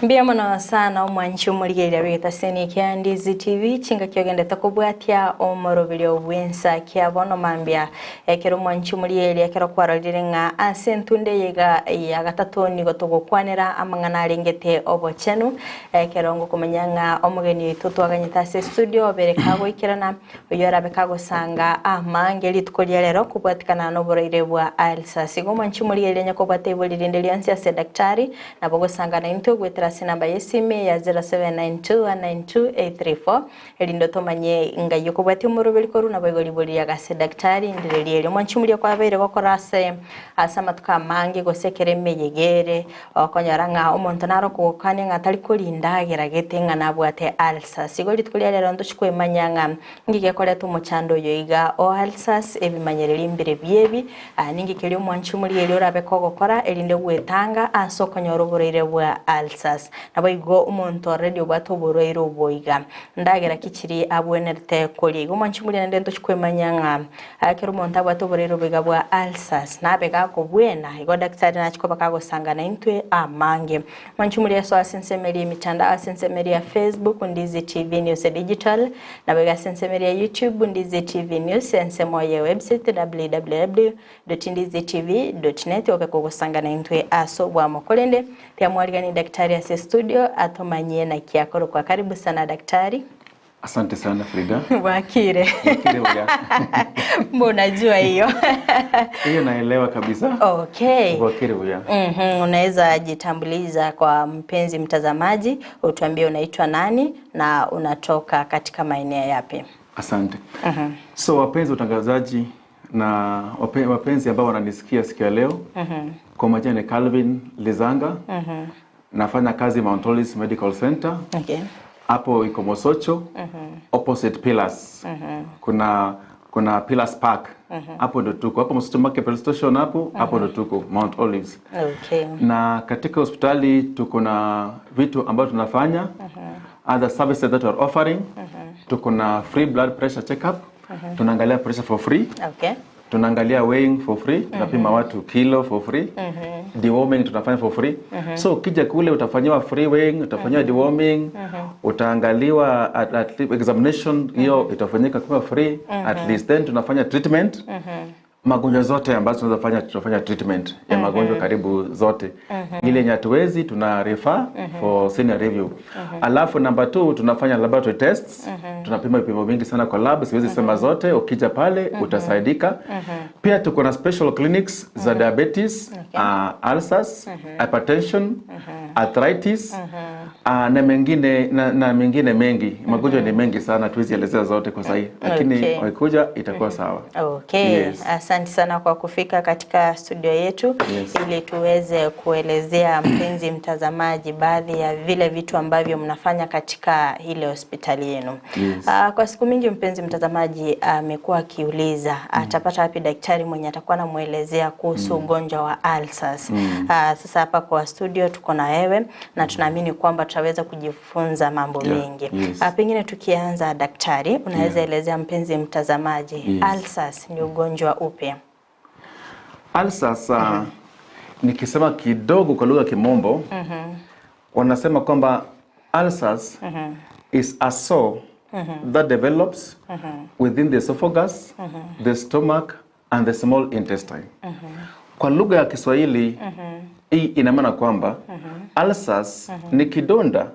Mbia mwana sana umwanchi umurigirira bigitaseni kia Ndizi TV chinga kiogenda takubwatia omorobiri obwensa kia bono mambia ekero umwanchi umurigirira ekero kwarorire nga asentunde yega ya gatatu ni gotogokwanira amangana arengete obochenu ekero ngo kumenya nga omugeni tutwaganyita se studio bereka gwikirana oyora bekago sanga amangeri tukoria rero kubwatikana no boroire bwa Alsa sigo umwanchi umurigirira nyakobwate bulirinde lyansi ase daktari nabogo sanga na into gwetera namba yesime ya 0792192834 elindo tomanye ngayo kubati umurubiri ko runa bagori buri ya gase daktari ndireriere mwanchumuri kwa bere gokorase asama tukamange gosekere meyegere okonyaranga umuntu naro kukane ngatari kulinda geragete ngana bwate Alsa sigori tukulia rero ndochikwe manyanga ngige kore tumuchando yoiga o Alsas ebimanyereri imbere byebi ningi kiri mwanchumuri eri orabe kogokora elinde gwetanga asokonyoro burire bwa Alsas nabayigo umuntu already obatoboro ero boiga ndagera kikiri abwenerte koli umanchimuri nende ndochikwemanyanga akero umuntu abatoboro ero biga bwa Alsas nabega ko bwena igo daktari nachiko bakago sangana intwe amange manchimuri yaso asensemeri mitanda asensemeri ya Facebook Ndizi TV News Digital nabega asensemeri ya YouTube Ndizi TV News ensemo ya website www.ndizitv.net obeko sangana intwe aso bwa mokolende tiamwarigani daktari ase studio atomanye na kiakoro kwa karibu sana daktari. Asante sana Frida. Wakire. Wakire uya. Mbona jua hiyo? Hiyo naelewa kabisa. Okay. Wakire uya. Unaweza jitambuliza kwa mpenzi mtazamaji, utuambie unaitwa nani na unatoka katika maeneo yapi? Asante. So wapenzi utangazaji na wapenzi ambao wananisikia siku ya leo. Kwa majina ni Calvin Lizanga. Nafanya kazi Mount Olives Medical Center. Okay. Hapo iko Mosocho. Opposite Pillars. Kuna Pillars Park. Hapo ndo tuko. Hapo Mosocho Market Police Station hapo ndo tuko Mount Olives. Okay. Na katika hospitali tuko na vitu ambavyo tunafanya. Other services that we are offering. Tuko na free blood pressure check-up. Tunaangalia pressure for free. Okay. Tunaangalia weighing for free, tunapima watu kilo for free. Deworming tunafanya for free. So ukija kule utafanyiwa free weighing, utafanyiwa deworming, utaangaliwa at examination hiyo itafanyika kwa free at least, then tunafanya treatment. Magonjwa zote ambazo tunafanya treatment ya magonjwa karibu zote. Ile yenye hatuwezi tuna refer for senior review. Alafu number 2 tunafanya laboratory tests. Tunapima vipimo vingi sana kwa lab, siwezi sema zote, ukija pale utasaidika. Pia tuko na special clinics za diabetes, ulcers, hypertension, arthritis, na mengine mengi. Magonjwa ni mengi sana, tuwezi elezea zote kwa sasa, lakini wakikuja itakuwa sawa. Okay. Yes. Asante sana kwa kufika katika studio yetu. Yes. Ili tuweze kuelezea mpenzi mtazamaji baadhi ya vile vitu ambavyo mnafanya katika ile hospitali yenu. Yes. Kwa siku mingi mpenzi mtazamaji amekuwa akiuliza atapata wapi daktari mwenye atakuwa anamuelezea kuhusu ugonjwa wa Alsas. Sasa hapa kwa studio tuko na wewe na tunaamini kwamba tutaweza kujifunza mambo mengi. Yes. Pengine tukianza daktari, unaweza elezea mpenzi mtazamaji Alsas ni ugonjwa upi? Alsas nikisema kidogo kwa lugha ya Kimombo, wanasema kwamba Alsas is a sore that develops within the esophagus, the stomach and the small intestine. Kwa lugha ya Kiswahili hii ina maana kwamba Alsas ni kidonda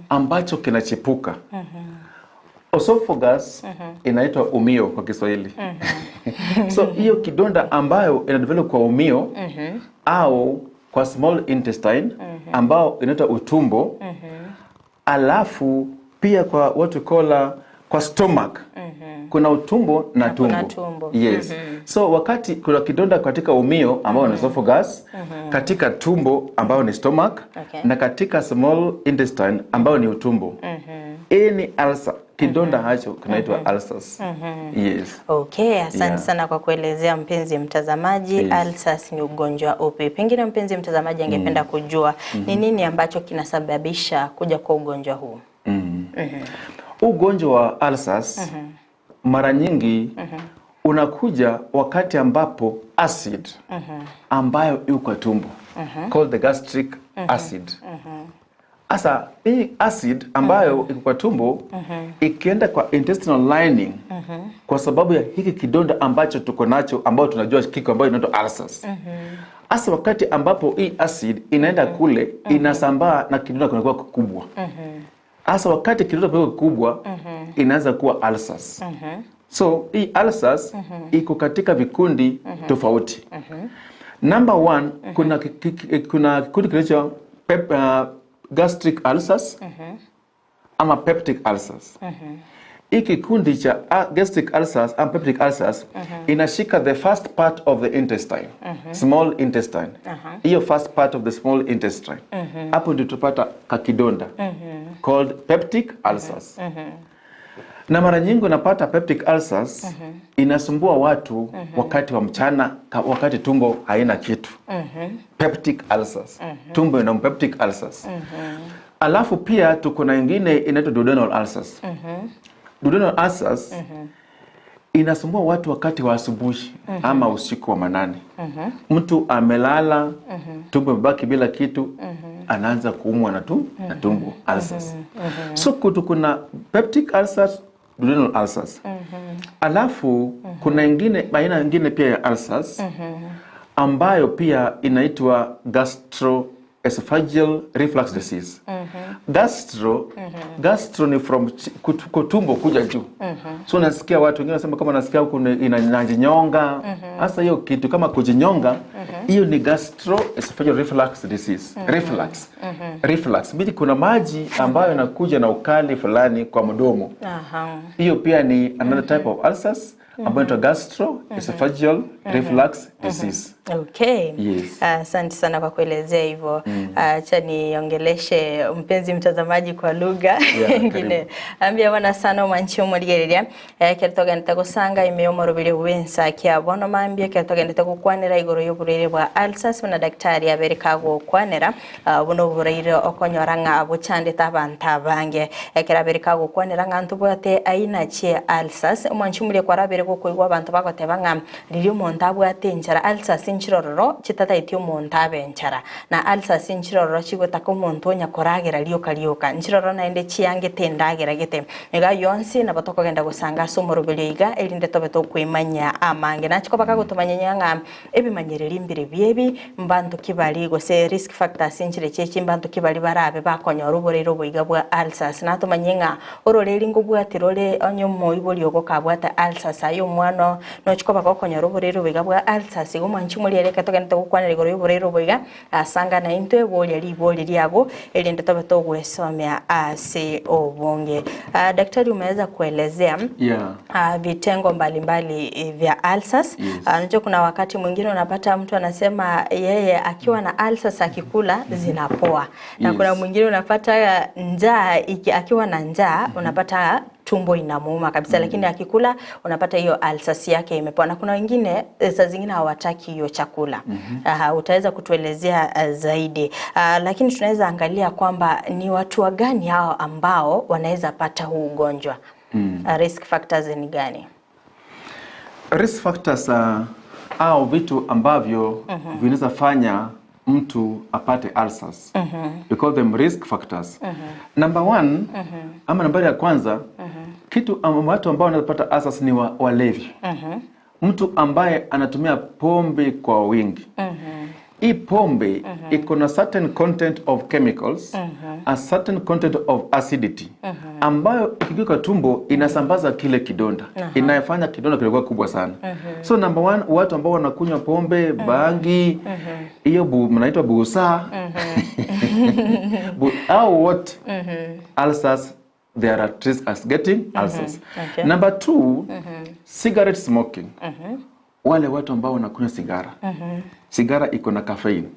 ambacho kinachipuka. Esophagus inaitwa umio kwa Kiswahili. So hiyo kidonda ambayo inadevelop kwa umio au kwa small intestine ambao inaitwa utumbo, alafu pia kwa what we call kwa stomach. Kuna utumbo na tumbo. Yes. So wakati kuna kidonda katika umio ambao ni esophagus, katika tumbo ambao ni stomach, na katika small intestine ambao ni utumbo. Any ulcer, kidonda hacho kinaitwa Alsas. Yes. Okay, asante sana kwa kuelezea mpenzi mtazamaji. Alsas ni ugonjwa upi? Pengine mpenzi mtazamaji angependa kujua ni nini ambacho kinasababisha kuja kwa ugonjwa huu. Ugonjwa wa Alsas mara nyingi unakuja wakati ambapo acid ambayo iko kwa tumbo called the gastric acid Asa hii acid ambayo iko kwa tumbo ikienda kwa intestinal lining kwa sababu ya hiki kidonda ambacho tuko nacho ambao tunajua kiko ambayo inaitwa ulcers. Asa wakati ambapo hii acid inaenda kule inasambaa na kidonda kinakuwa kikubwa. Asa wakati kidonda kinakuwa kikubwa inaanza kuwa ulcers. So hii ulcers iko katika vikundi tofauti. Number 1 kuna kikundi kinaitwa gastric ulcers ama peptic ulcers. Hii kikundi cha gastric ulcers and peptic ulcers inashika the first part of the intestine, small intestine. Hiyo first part of the small intestine. Hapo ndio tupata kakidonda called peptic ulcers. Na mara nyingi unapata peptic ulcers inasumbua watu wakati wa mchana, wakati tumbo haina kitu. Peptic ulcers. Tumbo ina peptic ulcers. Alafu pia tuko na nyingine inaitwa duodenal ulcers. Duodenal ulcers inasumbua watu wakati wa asubuhi ama usiku wa manane. Mtu amelala, tumbo imebaki bila kitu, anaanza kuumwa na tumbo ulcers. So kuna peptic ulcers, duodenal ulcers. Alafu kuna aina nyingine pia ya ulcers ambayo pia inaitwa gastroesophageal reflux disease. Gastro ni from tumbo kuja juu. So nasikia watu wengine wanasema kama nasikia huko inajinyonga. Hasa hiyo kitu kama kujinyonga, hiyo ni gastroesophageal reflux disease. Reflux. Bidi kuna maji ambayo yanakuja na ukali fulani kwa mdomo. Hiyo pia ni another type of ulcers ambayo inaitwa gastroesophageal reflux disease. Okay. Yes. Asante sana kwa kuelezea hivyo. Acha niongeleshe mpenzi mtazamaji kwa lugha nyingine. Ambia wana sana manchi umurigereria. Kertoga nitagusanga imeyomoro bile wensa kya bono mambia kertoga nitagukwanira igoro y'uburere bwa ulcers na daktari abereka gukwanira buno burire okonyoranga abuchande tabanta bange. Kerabereka gukwanira ngantu bwate aina che ulcers manchi muri kwa rabere gukoigwa abantu bagotebanga riri umuntu abwate njara ulcers inchirororo chitataitio umuntu abenchara na ulcers inchirororo chigotaka umuntu onyakoragera rioka nchirororo naende chiange tendagera gete ega yonsi na batoko genda gusanga somorobele iga elinde tobe to kwimanya amange nachiko baka gutumanya nyanga ebimanyereri imbere biebi mbantu kibali gose risk factors inchire chechi mbantu kibali barabe bakonyora uborero boiga bwa ulcers natumanyenga ororeri ngubwatirore onyomo ibori ogokabwata ulcers ayo mwana no chiko baka gukonyora uborero boiga bwa ulcers gomanchi muri ereka togenda gukwanira igoro y'uborero boiga asanga na intwe boli liboli liago elinde tobe to gwesomea ase obonge. Daktari umeweza kuelezea vitengo mbalimbali vya ulcers. Unajua kuna wakati mwingine unapata mtu anasema yeye akiwa na ulcers akikula zinapoa. Na kuna mwingine unapata njaa akiwa na njaa unapata tumbo inamuuma kabisa lakini akikula unapata hiyo ulcers yake imepoa. Na kuna wengine saa zingine hawataki hiyo chakula. Utaweza kutuelezea zaidi. Lakini tunaweza angalia kwamba ni watu gani hao ambao wanaweza pata huu ugonjwa. Risk factors ni gani? Risk factors au vitu ambavyo vinaweza fanya mtu apate ulcers. We call them risk factors. Number 1 ama nambari ya kwanza kitu watu ambao wanapata ulcers ni walevi. Mtu ambaye anatumia pombe kwa wingi. Hii pombe iko na certain content of chemicals, a certain content of acidity ambayo ikigeuka tumbo inasambaza kile kidonda. Inafanya kidonda kilikuwa kubwa sana. So number 1 watu ambao wanakunywa pombe, bangi, hiyo mnaitwa busa. Au what? Ulcers, they are at risk as getting ulcers. Number 2, cigarette smoking. Wale watu ambao wanakunywa sigara. Sigara iko na caffeine.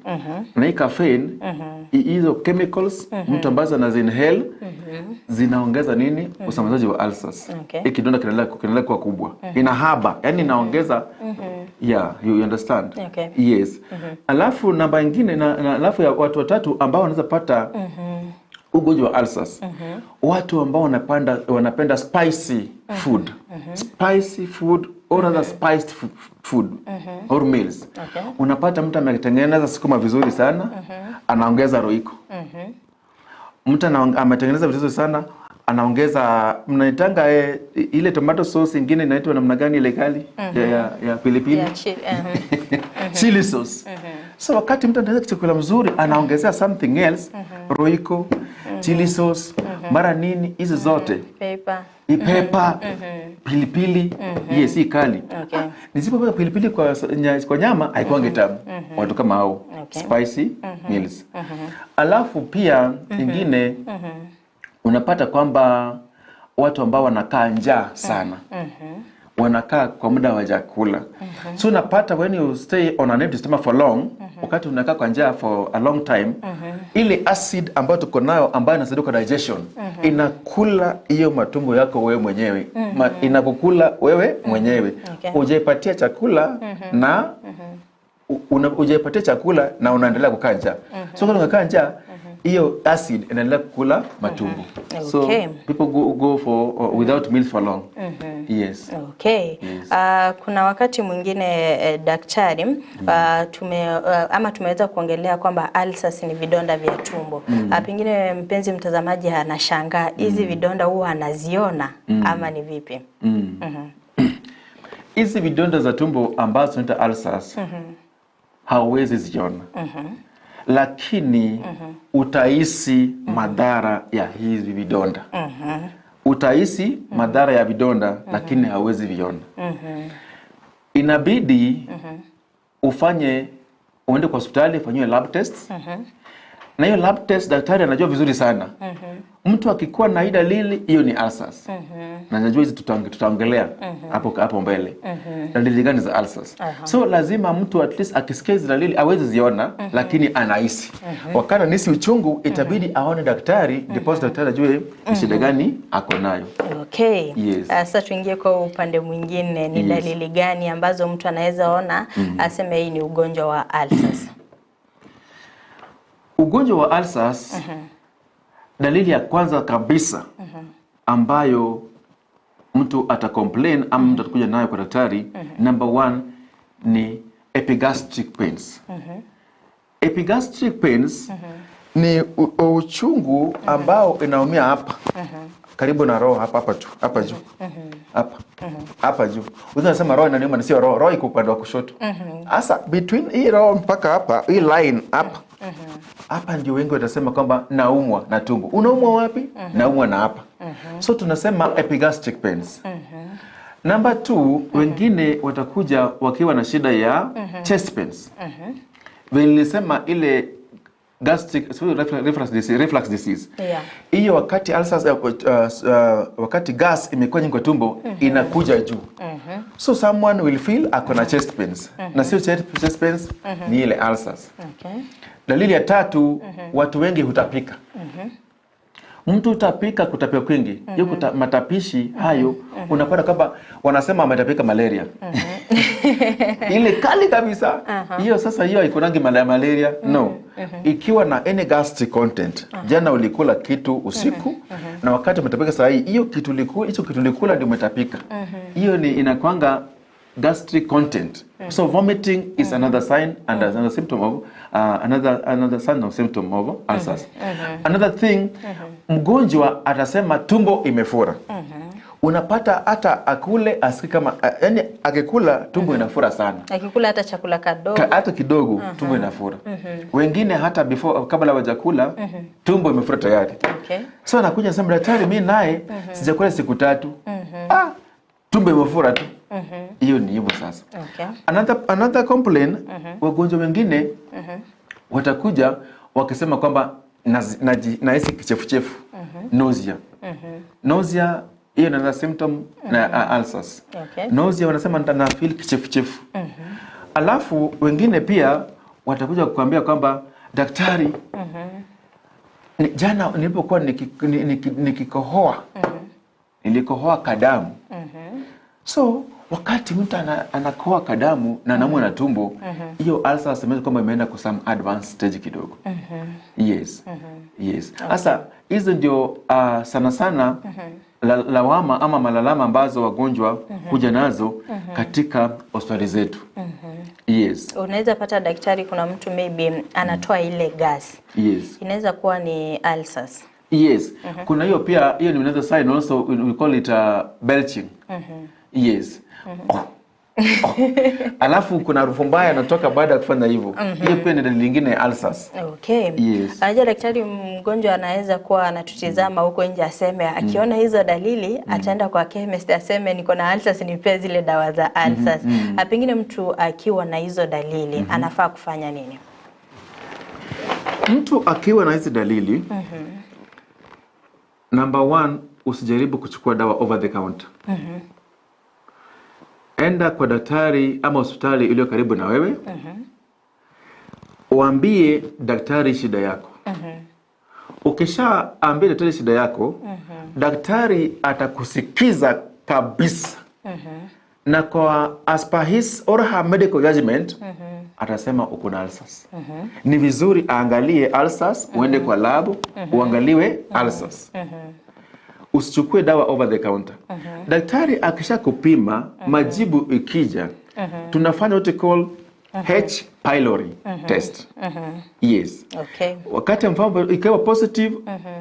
Na hii caffeine hizo chemicals mtu ambazo anazinhale zinaongeza nini? Usambazaji wa ulcers. Hii kidonda kinaendelea kuwa kubwa. Inahaba, yani inaongeza you understand? Yes. Alafu namba nyingine alafu ya watu watatu ambao wanaweza pata ugonjwa wa ulcers. Watu ambao wanapenda spicy food. Spicy food or other spiced food or meals. Unapata mtu ametengeneza sukuma vizuri sana, anaongeza roiko. mtu ametengeneza vizuri sana, anaongeza mnaitanga ile tomato sauce ingine inaitwa namna gani ile kali ya pilipili chili sauce. So wakati mtu anatengeneza chakula mzuri anaongezea something else, roiko, chili sauce, mara nini hizo zote, pepper, pilipili, yes, hii kali. Nisipoweka pilipili kwa nyama haikuangi tamu. Watu kama hao, spicy meals. Alafu pia ingine unapata kwamba watu ambao wanakaa njaa sana, wanakaa kwa muda wa chakula. So unapata when you stay on an empty stomach for long, wakati unakaa kwa njaa for a long time, ile acid ambayo tuko nayo ambayo inasaidia kwa digestion, inakula hiyo matumbo yako wewe mwenyewe. Inakukula wewe mwenyewe. Hujaipatia chakula na hujaipatia chakula na unaendelea kukaa njaa. So kama unakaa njaa, hiyo acid inaendelea kukula matumbo. So people go for without meals for long. Yes. Okay. Yes. Kuna wakati mwingine daktari tumeweza kuongelea kwamba ulcers ni vidonda vya tumbo. Pengine mpenzi mtazamaji anashangaa hizi vidonda huwa anaziona ama ni vipi? Hizi vidonda za tumbo ambazo tunaita ulcers hauwezi ziona. Lakini utahisi madhara ya hizi vidonda. Utahisi madhara ya vidonda lakini hauwezi viona. Inabidi uende kwa hospitali ufanyiwe lab tests. Na hiyo lab test daktari anajua vizuri sana. Mtu akikuwa na dalili hiyo ni ulcers. Na najua hizi tutaongelea hapo mbele. Dalili gani za ulcers? So lazima mtu at least akisikia hizi dalili aweze ziona, lakini anahisi. Wakati anahisi uchungu itabidi aone daktari, ndipo daktari ajue shida gani ako nayo. Okay. Yes. Sasa tuingie kwa upande mwingine, ni dalili gani ambazo mtu anaweza ona aseme hii ni ugonjwa wa ulcers? Ugonjwa wa ulcers, dalili ya kwanza kabisa ambayo mtu atacomplain ama mtu atakuja nayo kwa daktari, number 1 ni epigastric pains. Epigastric pains ni uchungu ambao inaumia hapa. Karibu na roho hapa juu. Hapa juu. Unasema roho inaniuma, sio roho. Roho iko upande wa kushoto. Sasa between hii roho mpaka hapa, hii line hapa. Hapa ndio wengi watasema kwamba naumwa na tumbo. Unaumwa wapi? Naumwa na hapa. So tunasema epigastric pains. Number 2, wengine watakuja wakiwa na shida ya chest pains. Nilisema ile gastric reflux disease. Hiyo wakati ulcers wakati gas imekuwa nyingi kwa tumbo inakuja juu. So someone will feel akona chest pains. Na sio chest pains, ni ile ulcers. Dalili ya 3, watu wengi hutapika. Mtu utapika, kutapia kwingi. Hiyo matapishi hayo unapata kama wanasema ametapika malaria. Ile kali kabisa. Hiyo sasa hiyo haikonangi malaria. No. Ikiwa na any gastric content. Jana ulikula kitu usiku na wakati umetapika saa hii, hiyo kitu ulikula ndio umetapika. Hiyo ni inakwanga gastric content. So vomiting is another sign and another symptom of another sign or symptom of ulcers. Another thing, mgonjwa atasema tumbo imefura. Unapata hata akule asiki kama yani akikula tumbo inafura sana. Akikula hata chakula kadogo. Hata kidogo tumbo inafura. Wengine hata kabla hawajakula tumbo imefura tayari. So anakuja sema daktari, mimi naye sijakula siku 3. Tumbo imefura tu. Hiyo ni hivyo sasa. Another complaint, wagonjwa wengine watakuja wakisema kwamba nahisi kichefuchefu, nausea. Nausea hiyo ni symptom na ulcers. Nausea wanasema na feel kichefuchefu. Alafu wengine pia watakuja kukuambia kwamba daktari, jana nilipokuwa nikikohoa, nilikohoa kadamu. So wakati mtu anakohoa kadamu na anaumwa na tumbo, hiyo ulcers semeza kwamba imeenda kwa some advanced stage kidogo. Yes. Yes. Sasa hizo ndio sana lawama ama malalama ambazo wagonjwa kuja nazo katika hospitali zetu. Yes. Unaweza pata daktari, kuna mtu maybe anatoa ile gas. Yes. Inaweza kuwa ni ulcers. Yes. Kuna hiyo pia, hiyo ni another sign also, we call it belching. Yes. Alafu kuna harufu mbaya inatoka baada ya kufanya hivyo. Hiyo pia ni dalili nyingine ya ulcers. Okay. Yes. Aje daktari, mgonjwa anaweza kuwa anatutizama huko nje aseme akiona hizo dalili ataenda kwa chemist aseme niko na ulcers, nipe zile dawa za ulcers. Pengine mtu akiwa na hizo dalili anafaa kufanya nini? Mtu akiwa na hizo dalili, number 1, usijaribu kuchukua dawa over the counter. Enda kwa daktari ama hospitali iliyo karibu na wewe. Uambie daktari shida yako. Ukishaambia daktari shida yako, daktari atakusikiza kabisa. Na kwa as per his or her medical judgment, atasema uko na ulcers. Ni vizuri aangalie ulcers, uende kwa lab, uangaliwe ulcers. Usichukue dawa over the counter. Daktari akisha kupima, majibu ikija, tunafanya what we call H. pylori test. Yes. Okay. Wakati mfano ikiwa positive,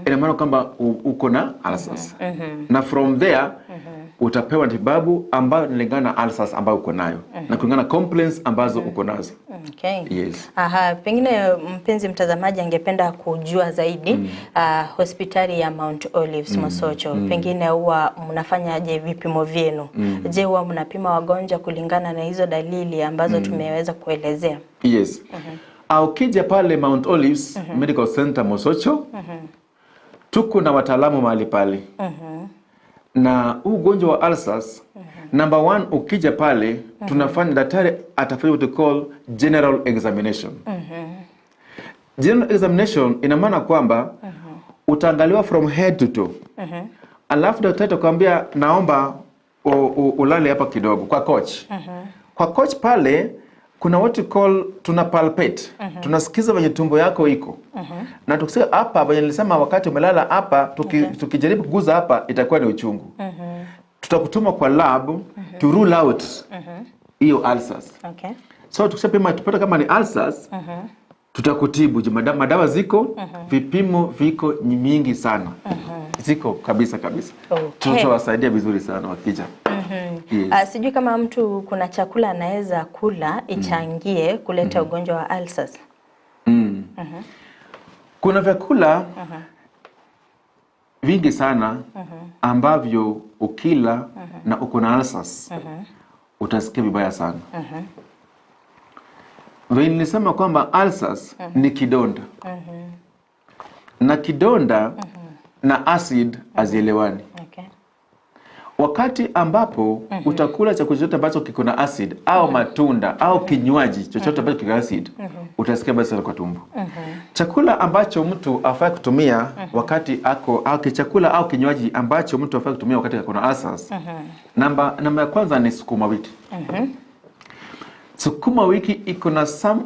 ina maana kwamba uko na ulcers. Na from there, utapewa matibabu ambayo inalingana na ulcers ambayo uko nayo na kulingana na complaints ambazo uko nazo. Okay. Yes. Pengine mpenzi mtazamaji angependa kujua zaidi hospitali ya Mount Olives Mosocho. Pengine huwa mnafanyaje vipimo vyenu? Je, huwa mnapima wagonjwa kulingana na hizo dalili ambazo tumeweza kuelezea? Yes. Ukija pale Mount Olives Medical Center Mosocho, tuko na wataalamu mahali pale. Na ugonjwa wa ulcers, number 1, ukija pale, tunafanya daktari atafanya what we call general examination. General examination ina maana kwamba utaangaliwa from head to toe. Alafu daktari atakwambia naomba ulale hapa kidogo kwa coach. Kwa coach pale kuna what we call tuna palpate. Tunasikiza venye tumbo yako iko. Na tukisema hapa venye nilisema wakati umelala hapa, tukijaribu kuguza hapa itakuwa ni uchungu. Tutakutuma kwa lab to rule out hiyo ulcers. Okay. So tukishapima tupata kama ni ulcers, tutakutibu. Madawa ziko, vipimo viko mingi sana. Ziko kabisa. Okay. Tutawasaidia vizuri sana wakija. Yes. Sijui kama mtu kuna chakula anaweza kula ichangie kuleta ugonjwa wa ulcers. Kuna vyakula vingi sana ambavyo ukila na uko na ulcers utasikia vibaya sana. Vile nilisema kwamba ulcers ni kidonda. Na kidonda na acid hazielewani. Okay. Wakati ambapo utakula chakula chochote ambacho kiko na acid au matunda au kinywaji chochote ambacho kiko na acid, utasikia basi kwa tumbo. Chakula ambacho mtu afai kutumia wakati au chakula au kinywaji ambacho mtu afai kutumia wakati ako na ulcers. Namba ya kwanza ni sukuma wiki. Sukuma wiki iko na some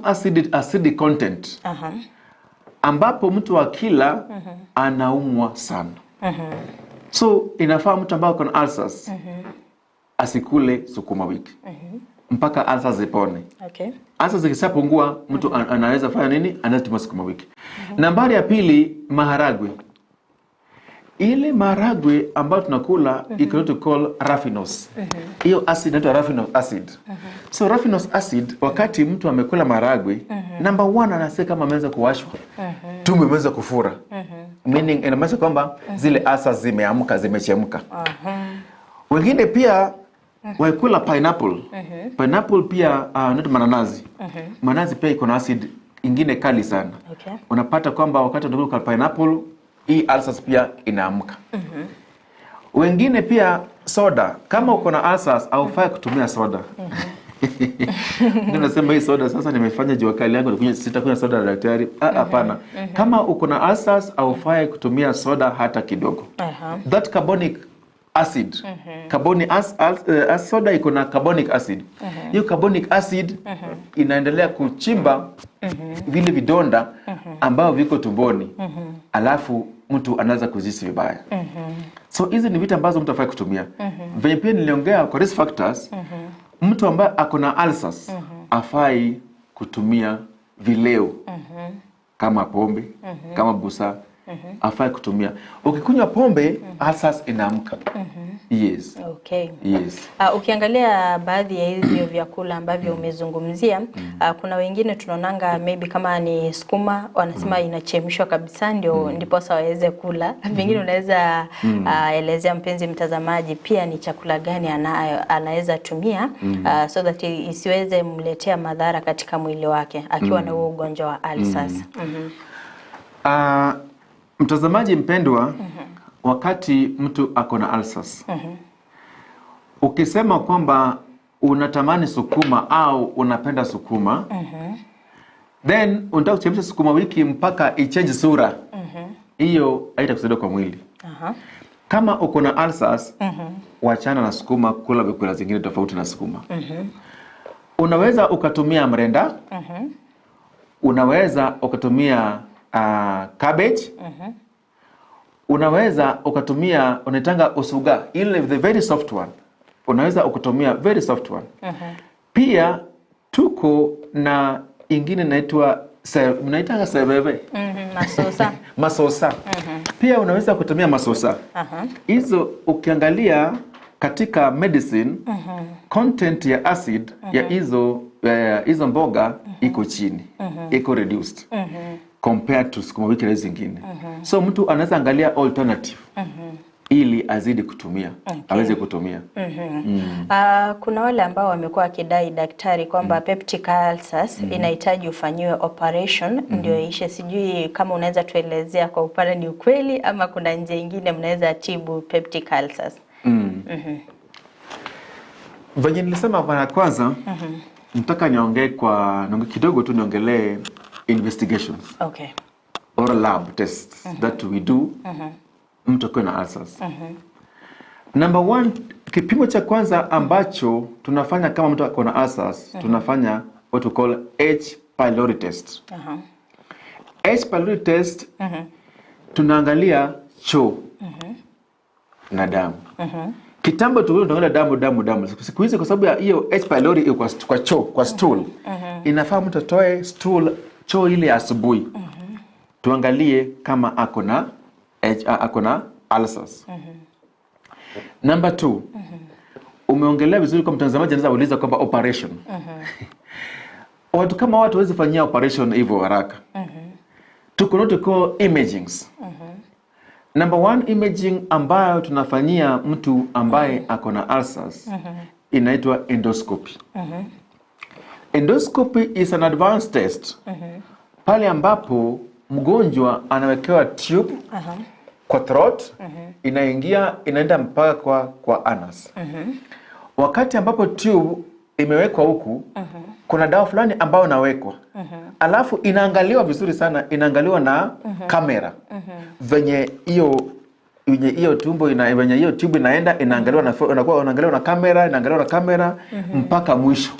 acidic content. Ambapo mtu akila anaumwa sana. So inafaa mtu ambaye ako na ulcers asikule sukuma wiki mpaka ulcers zipone. Okay. Ulcers zikishapungua mtu anaweza fanya nini? Anaweza tumia sukuma wiki. Nambari ya pili, maharagwe. Ile maharagwe ambayo tunakula iko what we call raffinose. Hiyo acid inaitwa raffinose acid. So raffinose acid, wakati mtu amekula maharagwe, number 1 anasikia kama ameweza kuwashwa. Tumbo imeweza kufura. Meaning inamaanisha kwamba zile ulcers zimeamka, zimechemka. Wengine pia wakula pineapple. Pineapple pia not mananazi. Mananazi pia iko na acid ingine kali sana. Okay. Unapata kwamba wakati unakula pineapple, hii ulcers pia inaamka. Wengine pia soda. Kama uko na ulcers haufai kutumia soda. Ndio nasema hii soda sasa nimefanya jua kali yangu sitakunywa soda na daktari. Hapana. Kama uko na ulcers haufai kutumia soda hata kidogo. That carbonic acid. Carbonic soda iko na carbonic acid. Hiyo carbonic acid inaendelea kuchimba vile vidonda ambao viko tumboni. Alafu mtu anaweza kujihisi vibaya. So hizi ni vitu ambazo mtu afai kutumia. Venye pia niliongea kwa risk factors, mtu ambaye ako na ulcers afai kutumia vileo kama pombe, kama busa, afai kutumia. Ukikunywa pombe ulcers inaamka. Yes. Okay. Yes. Ukiangalia baadhi ya hivyo vyakula ambavyo umezungumzia, kuna wengine tunaonanga maybe kama ni sukuma wanasema inachemshwa kabisa ndio ndipo waweze kula. Vingine unaweza elezea mpenzi mtazamaji pia ni chakula gani anaweza tumia so that isiweze mletea madhara katika mwili wake akiwa na huo ugonjwa wa ulcers. Mtazamaji mpendwa, wakati mtu akona ulcers, ukisema kwamba unatamani sukuma au unapenda sukuma, then unataka kuchemsha sukuma wiki mpaka ichange sura, hiyo haitakusaidia kwa mwili. Kama uko na ulcers, wachana na sukuma, kula vyakula zingine tofauti na sukuma. Unaweza ukatumia mrenda, unaweza ukatumia cabbage, unaweza ukatumia unaitanga usuga, ile the very soft one. Unaweza ukatumia very soft one. Pia tuko na ingine inaitwa mnaitanga sebebe. Masosa. Masosa. Pia unaweza kutumia masosa. Hizo ukiangalia katika medicine, content ya acid ya hizo mboga iko chini, iko reduced compared to sukuma wiki zingine. So mtu anaweza angalia alternative ili azidi kutumia, aweze kutumia. Kuna wale ambao wamekuwa kidai daktari kwamba peptic ulcers inahitaji ufanyiwe operation ndio ishe. Sijui kama unaweza tuelezea kwa upana ni ukweli ama kuna njia nyingine mnaweza tibu peptic ulcers? Venye nilisema mara kwanza, nataka niongee kidogo tu niongelee investigations. Okay. Or lab tests that we do mtu akiwa na ulcers. Number one, kipimo cha kwanza ambacho tunafanya kama mtu akiwa na ulcers, tunafanya what we call H. pylori test. H. pylori test, tunaangalia choo na damu. Kitambo tulikuwa tunaangalia damu. Siku hizi kwa sababu ya hiyo H. pylori iko kwa choo, kwa stool. Inafaa mtu atoe stool choo ile asubuhi. Tuangalie kama akona ulcers. Number 2, umeongelea vizuri kwa mtazamaji anaweza kuuliza kwamba operation. Watu kama watu hawezi fanyia operation hivyo haraka. Tuko imagings. Number 1 imaging ambayo tunafanyia mtu ambaye akona ulcers inaitwa endoscopy. Endoscopy is an advanced test. Pale ambapo mgonjwa anawekewa tube kwa throat, inaenda mpaka kwa anus. Wakati ambapo tube imewekwa huku, kuna dawa fulani ambayo inawekwa. Alafu inaangaliwa vizuri sana, inaangaliwa na kamera. Venye hiyo tube inaenda, inaangaliwa na kamera, mpaka mwisho.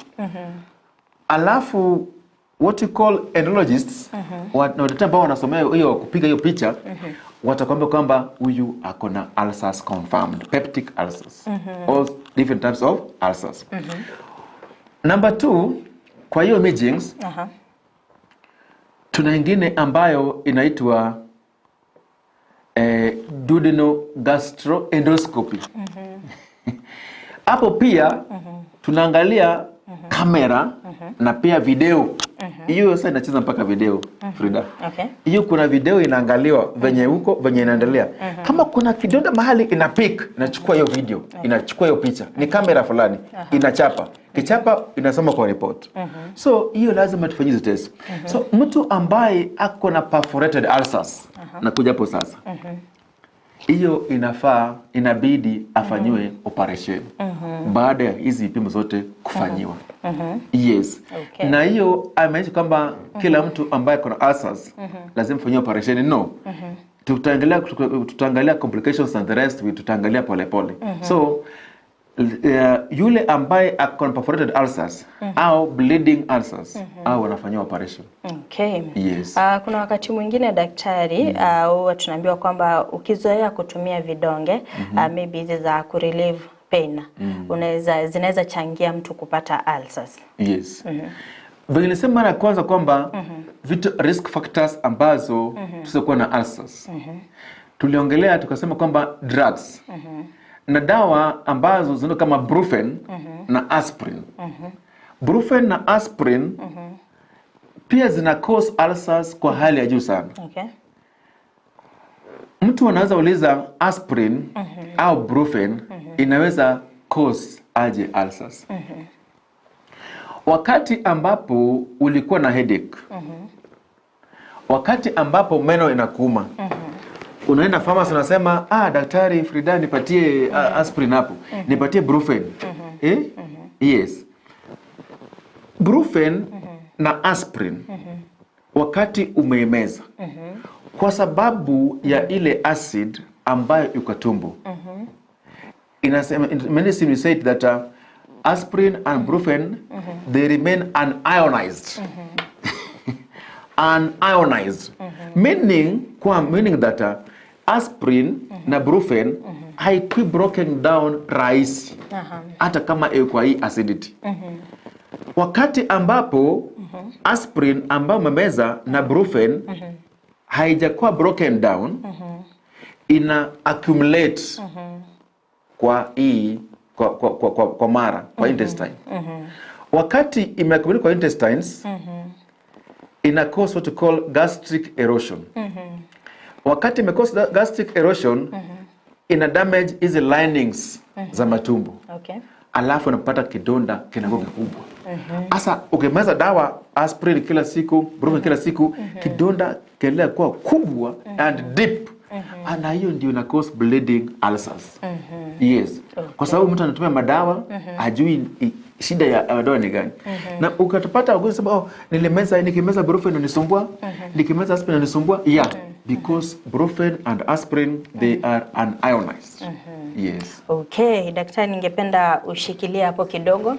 Alafu what you call endologists, watu ambao wanasomea hiyo kupiga hiyo picha, watakwambia kwamba huyu akona ulcers confirmed, peptic ulcers, all different types of ulcers. Number 2, kwa hiyo imagings, tuna ingine ambayo inaitwa duodenal gastroendoscopy. Hapo pia tunaangalia kamera na pia video. Hiyo sasa inacheza mpaka video, Frida. Hiyo kuna video inaangaliwa venye huko, venye inaendelea. Kama kuna kidonda mahali inachukua hiyo video, inachukua hiyo picha. Ni kamera fulani, inachapa. Kichapa inasoma kwa report. So hiyo lazima tufanyie hizo test. So mtu ambaye ako na perforated ulcers, nakuja hapo sasa. Hiyo inabidi afanyiwe operation baada ya hizi vipimo zote kufanyiwa. Yes. Na hiyo ameonyesha kwamba kila mtu ambaye kuna ulcers lazima afanyiwe operation. No. Tutaangalia complications and the rest tutaangalia pole. So yule ambaye akona perforated ulcers au bleeding ulcers au wanafanyiwa operation. Okay. Yes. Kuna wakati mwingine daktari huwa tunaambiwa kwamba ukizoea kutumia vidonge maybe hizi za kurelieve pain zinaweza changia mtu kupata ulcers. Yes. Vile nilisema mara ya kwanza kwamba vitu risk factors ambazo tusizokuwa na ulcers. Tuliongelea tukasema kwamba drugs. Na dawa ambazo zino kama Brufen na aspirin. Brufen na aspirin pia zina cause ulcers kwa hali ya juu sana. Okay. Mtu anaweza uliza aspirin au Brufen inaweza cause aje ulcers. Wakati ambapo ulikuwa na headache. Wakati ambapo meno inakuuma. Unaenda pharmacy unasema, daktari Frida nipatie aspirin hapo. Nipatie Brufen. Yes. Brufen na aspirin wakati umeimeza kwa sababu ya ile acid ambayo iko tumbo. Inasema medicine said that aspirin and Brufen they remain unionized. Unionized. Meaning that aspirin na Brufen haikui broken down rahisi. Hata kama iko hii acidity. Wakati ambapo aspirin ambayo umemeza na Brufen haijakuwa broken down, ina accumulate kwa hii kwa mara, kwa intestine. Wakati imeaccumulate kwa intestines, ina cause what you call gastric erosion. Wakati ime cause gastric erosion, ina damage hizi linings za matumbo. Okay. Alafu unapata kidonda kinakuwa kikubwa. Asa ukimeza dawa aspirin kila siku, Brufen kila siku, kidonda kinaendelea kuwa kubwa and deep. Na hiyo ndio ina cause bleeding ulcers. Yes. Okay. Kwa sababu mtu anatumia madawa, hajui shida ya madawa ni gani. Na ukatapata ugonjwa sababu nikimeza Brufen inanisumbua, nikimeza aspirin inanisumbua. Yeah, because Brufen and aspirin they are unionized. Yes. Okay, daktari ningependa ushikilie hapo kidogo,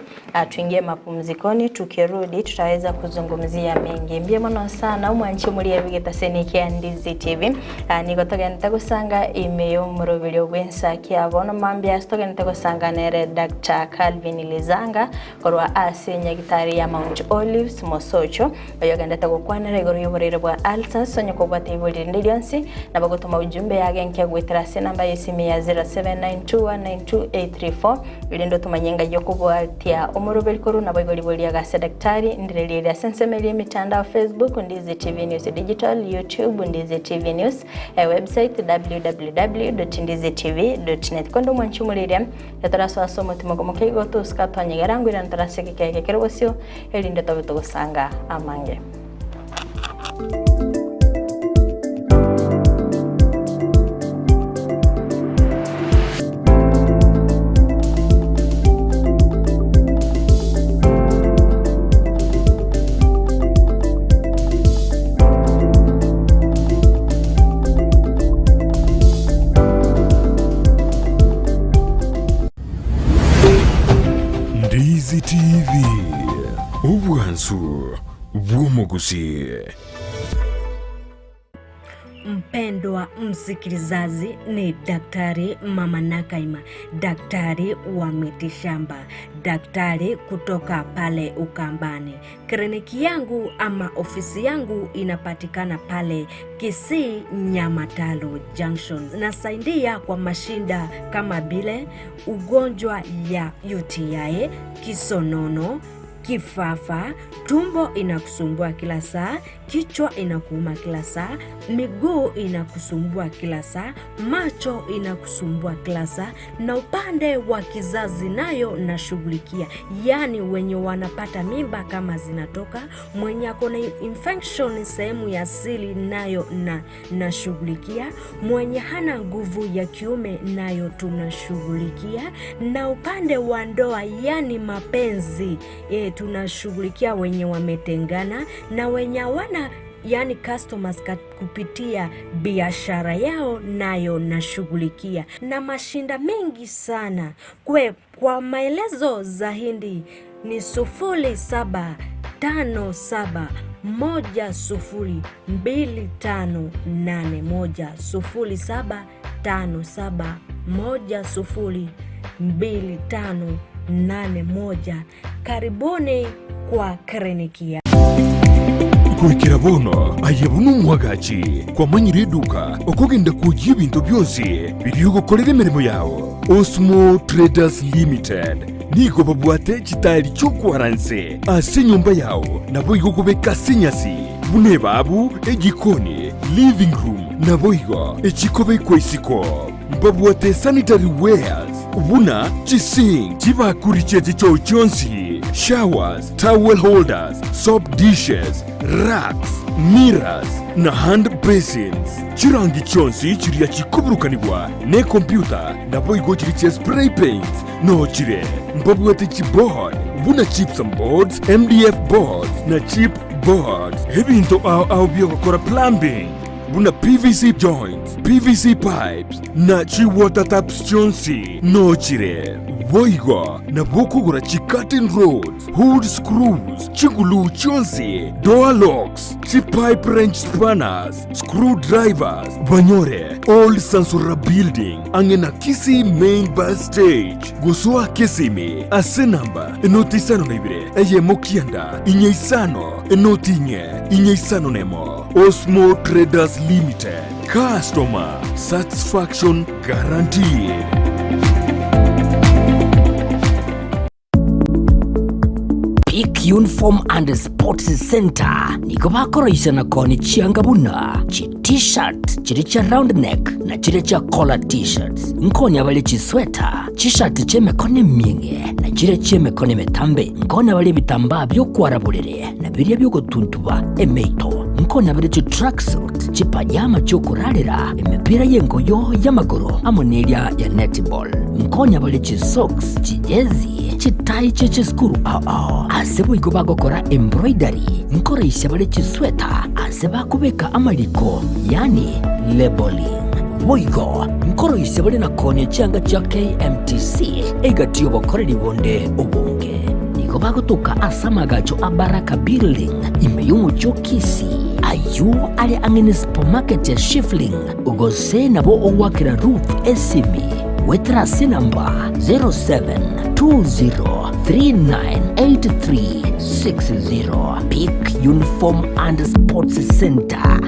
tuingie mapumzikoni. Tukirudi tutaweza kuzungumzia mengi. Mbie mwana sana umwanchi muri yabigeta seniki Ndizi TV. Niko togenda gusanga imeyo murobiro gwensa kiabona mambya stogenda gusanga nere Dr. Calvin Lizanga korwa asenya gitari ya Mount Olives Mosocho. Oyogenda tagokwana regoro yoborere bwa ulcers sonye kobwate ibuli ndilionsi na bagotoma ujumbe yage nke gwetera namba yesimi ya 0792192834 ilindo tumanyenga yokubwatia omuroberi koru na bagoli ya gase daktari ndireli ya sensemeli mitandao Facebook Ndizi TV News Digital, YouTube Ndizi TV News, website www.ndizitv.net. Kondo mwanchumuliria yataraswa somo timogomo keigo tuskatanye garangu ira ntaraseke keke kerobosyo ilindo tabuto gusanga amange. Ndizi TV, ubwansu bw'omugusi. Mpendwa msikilizaji, ni Daktari Mama Nakaima, daktari wa mitishamba, daktari kutoka pale Ukambani. Kliniki yangu ama ofisi yangu inapatikana pale Kisii Nyamatalo Junction. Nasaidia kwa mashinda kama bile ugonjwa ya UTI, kisonono, kifafa, tumbo inakusumbua kila saa, kichwa inakuuma kila saa, miguu inakusumbua kila saa, macho inakusumbua kila saa, na upande wa kizazi nayo nashughulikia. Yani wenye wanapata mimba kama zinatoka, mwenye akona infection sehemu ya siri nayo nashughulikia, mwenye hana nguvu ya kiume nayo tunashughulikia, na upande wa ndoa yani mapenzi tunashughulikia wenye wametengana na wenye wana yani customers kupitia biashara yao nayo nashughulikia, na mashinda mengi sana. Kwa maelezo zaidi ni 0757102581 0757102581. Karibuni kwa kliniki. kurikira bono ayebunu mwagachi kwa manyiri duka okogenda kujia bintu byose biriyo gukorera imirimo yawo. Osmo Traders Limited nigo babwate chitari chokwaranse ase nyumba yawo nabo igokubeka sinyasi bune babu egikoni living room nabo igo echikobe kwaisiko babwate sanitary wares buna chising chibakuriche chicho chonsi showers towel holders soap dishes racks mirrors na hand basins chirangi chonsi chiria chikuburukanibwa ne computer nabo igo chiriche spray paint no chire mbabwate chipboard buna chips and boards MDF boards na chip boards hebinto au biogokora plumbing buna PVC joints PVC pipes na chi water taps chonsi no chire boigo na bokugura chi curtain rods hood screws chigulu chonsi door locks chi pipe wrench spanners screwdrivers banyore old Sansura building angena Kisi main bus stage gusua Kisimi ase namba enotisano naibire eye mokianda inyeisano enotinye inyeisano nemo. Osmo Traders Limited, customer satisfaction guaranteed. Peak Uniform and Sports Center niko bakoroisha na koni chiangabuna chi t-shirt chiri cha round neck na chiri cha collar t-shirts nkoni abali chi sweater t-shirt cheme kone minge na chiri cheme kone metambe nkoni abali bitamba byo kwarabulere na biriya byo gotuntuba emeito nkoni abali chi tracksuit chi pajama cyo kurarira emipira yengoyo y'amaguru amonelia ya netball nkoni abali chi socks chi jezi chitai cheche skuru asebo igo bagokora embroidery nkoresha bale chisweta aseba kubeka amaliko yani labeling boigo nkoresha bale nakone cyanga cya KMTC egatiyo bokorera ibonde ubunge niko bagotuka asamagacho abaraka building imeyumucho Kisi ayu ali angene supermarket ya Shifling ugose nabo owakira Ruth Esimi wetrasi namba 0720398360 Peak Uniform and Sports Center.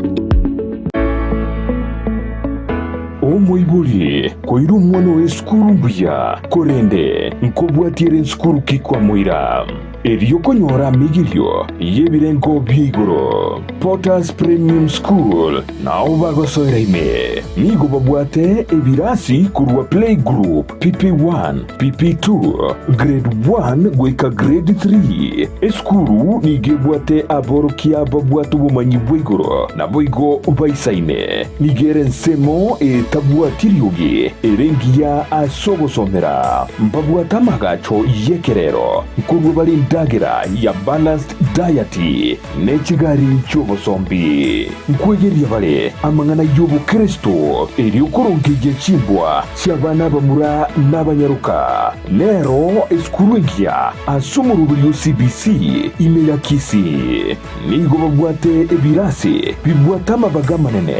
Omoibuli koiru mwana we skuru mbuya korende nkobwatire skuru kikwa moira eriyo konyora migirio yebirengo bigoro Potters Premium School na ubagosoira ime migo babwate ebirasi kurwa play group PP1 PP2 grade 1 gweka grade 3 eskuru nigebwate aborokia babwatu bumanyi bwigoro na boigo ubaisaine nigere nsemo tabwatirioge erengia asobosomera mbabwata magacho yekerero kurwa bali dagira ya balanced diet nechigari cy'obosombi nkwegeria bale amangana y'ubu Kristo eri ukorongeje chimbwa cy'abana bamura n'abanyaruka lero eskurugia asumurubiri CBC imeya Kisi nigo babwate ebirasi bibwata amabaga manene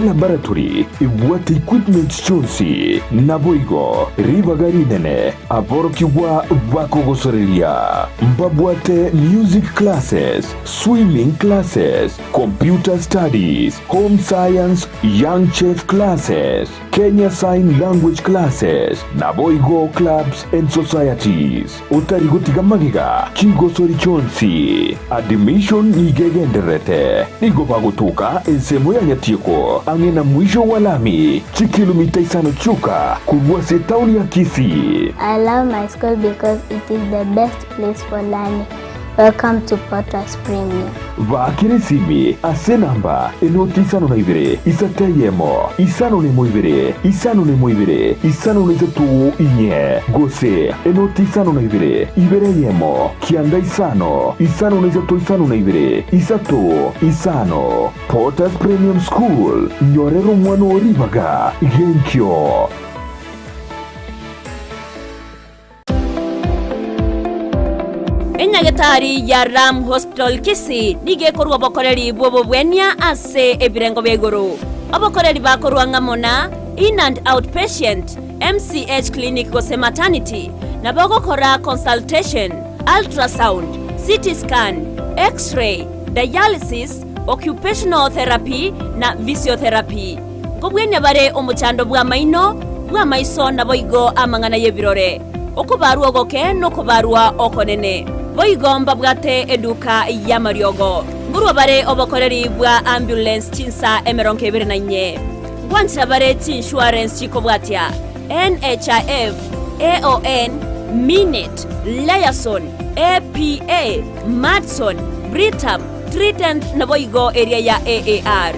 laboratory ibwate equipment chonsi naboigo ribagari nene aborokibwa bakogosoreria mbabwate music classes, swimming classes, computer studies, home science, young chef classes, Kenya Sign Language classes, naboigo clubs and societies. Utarigotiga magiga, kigosori chonsi. Admission nigegenderete. Nigo bagotuka ensemo ya nyatiko. Angena mwisho walami. Chikilomita isano chuka. Kubwase tauni ya Kisi. I love my school because it is the best place for learning. Welcome to Potters Premium. Vakirisimi asenamba enotisano na ibere isateyemo isano ne moibere isano ne moibere isano ne zatu inye gose enotisano na ibere yemo kianda isano ne zatu isano na ibere isato isano Potters Premium School nyorero mwana ribaga genkyo. Enyagetari ya Ram Hospital Kisi nigekorwa bokoreri bobo bwenya ase ebirengo begoro abokoreri bakorwa ngamona in and outpatient MCH clinic gose maternity nabogokora consultation ultrasound CT scan X-ray dialysis, occupational therapy na physiotherapy. Ngobwenya bare omuchando bwa maino bwa maiso na boigo amangana yebirore. Okubarwa ogoke no kubarwa okonene. Boigomba bwate eduka ya mariogo. Ngurwa bare obokoreri bwa ambulance chinsa emeronke birinanye. Gwantra bare insurance chiko bwatia. NHIF, AON, Minute, Liason, APA, Madson, Britam, Trident na boigo area ya AAR.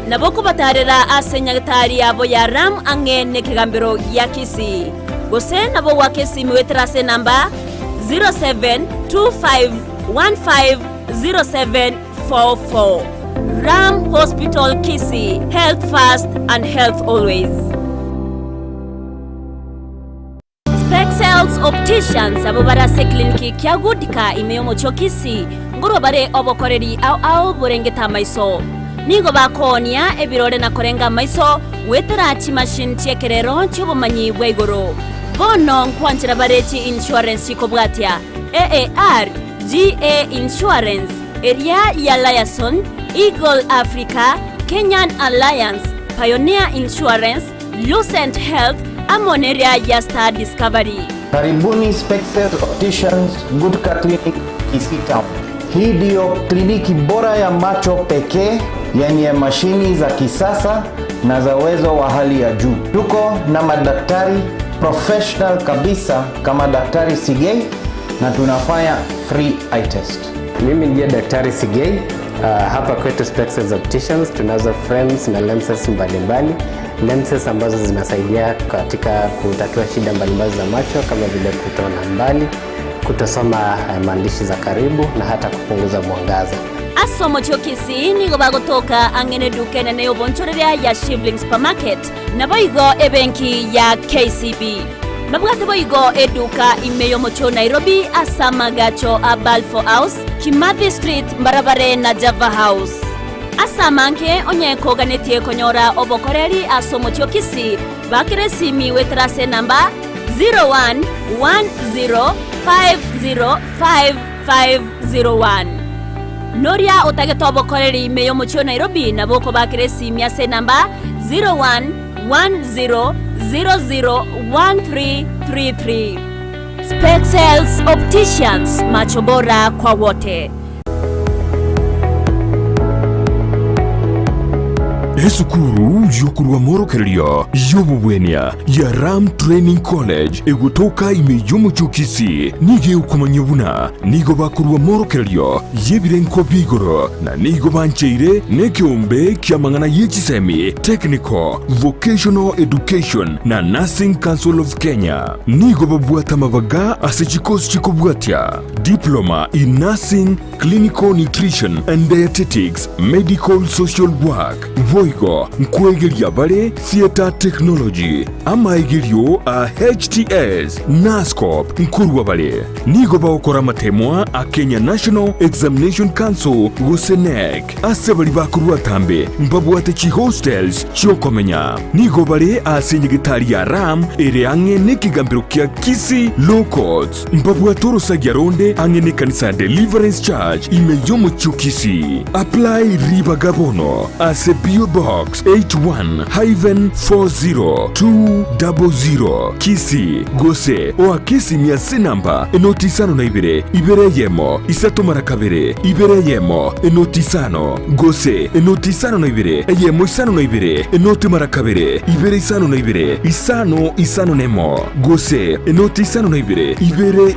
Naboko batarera asenyagtari abo ya Ram ange nekigambiro ya Kisii. Gose nabo wake simu wetrase namba 0725150744. Ram Hospital Kisii, health first and health always. Spexels Opticians abo barase kliniki kya gudika imeyomo chokisi nguro bare obokoreri au burengeta maiso. Nigo bakonia ebirore na korenga maiso weterachi machine chekerero chobumanyi bweigoro. Bono nkwanchira barechi insurance chikobwatia. AAR, GA Insurance, Area ya Liason, Eagle Africa, Kenyan Alliance, Pioneer Insurance, Lucent Health, Amoneria ya Star Discovery. Karibuni Spexels Opticians Goodka Clinic Kisii Town. Hii ndio kliniki bora ya macho pekee yenye mashini za kisasa na za uwezo wa hali ya juu. Tuko na madaktari professional kabisa kama Daktari Sigei na tunafanya free eye test. Mimi ndiye Daktari Sigei. Hapa kwetu Spexels Opticians tunazo frames na lenses mbalimbali. Lenses ambazo zinasaidia katika kutatua shida mbalimbali za macho kama vile kutona mbali, kutosoma maandishi za karibu na hata kupunguza mwangaza. Asomo chokisi nigo bagotoka angene duke na neyo bonchoreria ya Shivling Supermarket na boigo ebenki ya KCB. Mabwate boigo eduka imeyo mocho Nairobi asama gacho a Balfour House, Kimathi Street, Mbarabare na Java House. Asamanke onyeko ganetie konyora obokoreri asomo chokisi bakire simi wetrase namba 0110505501. Noria otageto obokoreri imeyo mocho Nairobi na boko bakire simi ase namba 0110001333. Spexels Opticians, macho bora kwa wote. esukuru yokurwa morokereria yobubwenia ya Ram Training College egutoka imeyomo chokisi nige ukumanya buna nigo bakurwa morokereria yebirenko bigoro na nigo bancheire nekiombe kiamangana yechisemi Technical Vocational Education na Nursing Council of Kenya nigo babwata mabaga asechikosi chikobwatia Diploma in Nursing, Clinical Nutrition and Dietetics, Medical Social Work Voigo nkwegeria bare Theater Technology amaigerio a HTS NASCOP nkurwa bare nigo baokora matemwa a Kenya National Examination Council gusenek asebali bakurwa tambe mbabwate chi hostels chiokomenya nigo bare asenyegitari ya Ram ere ange nekigambiro kia Kisii Low Courts mbabwatoro sagyaronde ange ne kanisa Deliverance Church imeyomo chukisi apply riba gabono ase PO Box 81-40200 Kisii Gose oa Kisii miase namba enotisano na ibere yemo isato marakabere ibere yemo enotisano Gose enotisano na yemo isano na enoti marakabere ibere isano nemo Gose enotisano na ibere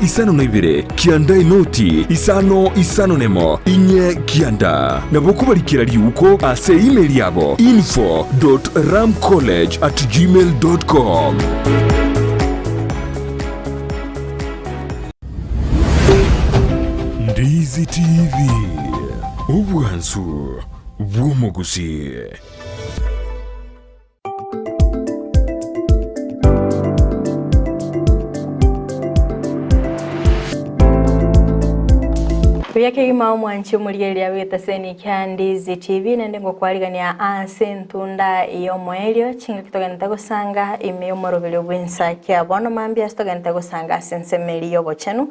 isano na kianda enoti isano nemo inye kianda nabokubalikira liuko ase email yabo info.ramcollege@gmail.com. Ndizi TV ubwansu bw'omugusi. Kuyake ima mwanchi mulieli ya wita seni Kyandizi TV nende ngokwaligania anse ntunda iyo mwelio chinga kitoganita gusanga ime umorobele bwensa kya bono mambia stoganita gusanga sensemeli yobo chenu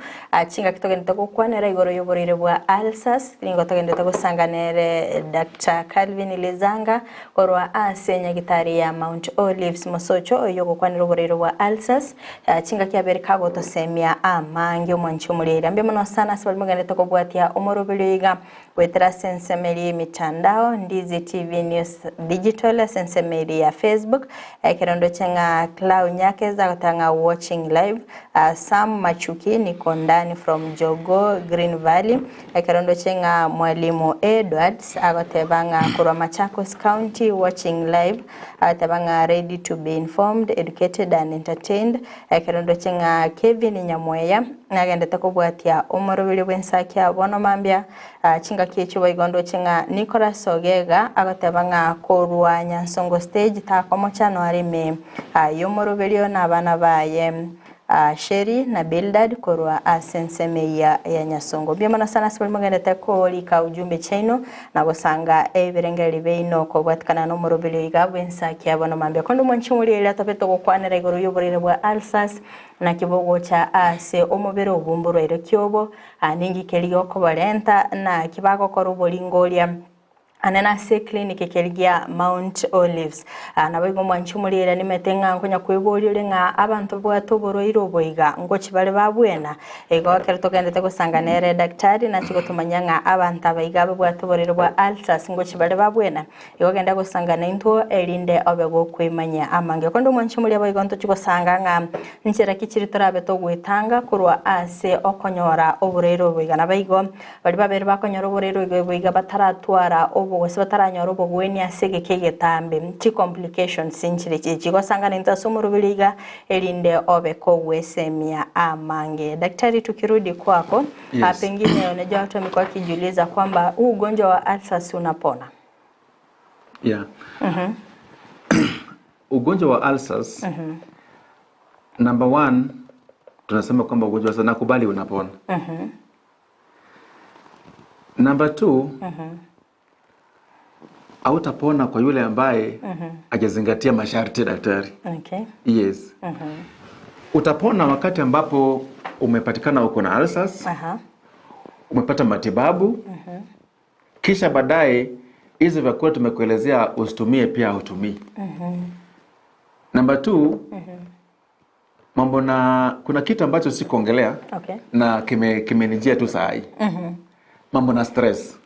chinga kitoganita gukwanera igoro yoborire bwa Alsas lingo toganita gusanga nere Dr. Calvin Lizanga korwa anse nyagitari ya Mount Olives Mosocho oyo gukwanera oborire bwa Alsas chinga kya berika goto semia amange mwanchi mulieli ambia mono sana sabali muganita kubwati ya umorobeliga wetera sensemeli mitandao Ndizi TV News Digital sensemeli ya Facebook kirondo chenga Cloud Nyakeza gutanga watching live Sam Machuki niko ndani from Jogo Green Valley kirondo chenga Mwalimu Edwards agotebanga kurwa Machakos County watching live atabanga ready to be informed educated and entertained kirondo chenga Kevin Nyamweya nagenda takobwatia umorobeli bwensaki abono mambia chinga kicho baigondo chinga Nicholas Ogega agatebanga korwa Nyansongo stage takomo chano arime yomorobelio na bana baye Sheri na Bildad korwa asenseme ya Nyasongo byamana sana sibali magenda takoli ka ujumbe chino na gusanga ebirengeli beino ko bwatkana no morobelio igabwensaki abono mambia kondo mwanchimuli ile atapeto gukwanira igoro yoborire bwa Alsas na kibogo cha ase omubere obumburo ire kyobo aningi keligo ko balenta na kibago ko rubolingolia anana se clinic keligia Mount Olives nabayigo mwanchumulira nimetenga nkonya kwebolire nga abantu bwatoboro iroboiga ngo kibale babwena ego kertogende gusanga nere daktari na chigotumanya nga abantu abayiga bwatoborero bwa Alsas ngo kibale babwena ego genda gusanga nento elinde obego kwimanya amange kondo mwanchumulira abayigo nto chigosanga nga nchera kichiri torabe to gwetanga kurwa ase okonyora oborero boiga nabayigo bali babere bakonyora oborero boiga bataratwara wose bataranyora obogweni asege kegetambe chi complications sinchire chigo sangana ntasomurubiriga elinde obeko wesemia amange. Daktari, tukirudi kwako, yes. Pengine unajua watu wamekuwa kijiuliza kwamba huu ugonjwa wa Alsas unapona? Yeah. Ugonjwa wa Alsas number 1 tunasema kwamba ugonjwa sana nakubali unapona. Number 2 hautapona kwa yule ambaye hajazingatia masharti ya daktari. Okay. Yes. Utapona wakati ambapo umepatikana uko na Alsas. Umepata matibabu. Kisha baadaye hizo vyakula tumekuelezea usitumie pia utumii. Number 2 mambo na kuna kitu ambacho sikuongelea. Okay. Na kimenijia tu saa hii. Mambo na stress.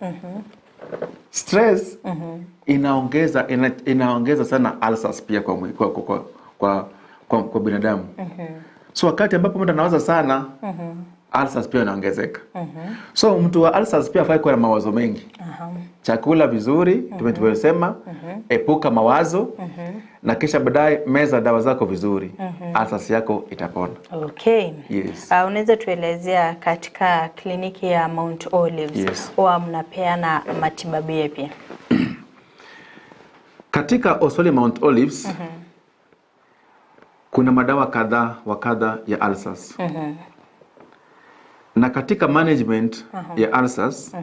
Stress inaongeza sana Alsas pia kwa binadamu. So wakati ambapo mtu anawaza sana Alsas pia inaongezeka. So mtu wa Alsas pia afai kuwa na mawazo mengi. Chakula vizuri, tumesema, epuka mawazo na kisha baadaye meza dawa zako vizuri. Alsas yako itapona. Okay. Yes. Unaweza tuelezea katika kliniki ya Mount Olives, yes, huwa mnapeana matibabu yapi? Katika hospitali Mount Olives kuna madawa kadha ya Alsas. Na katika management ya Alsas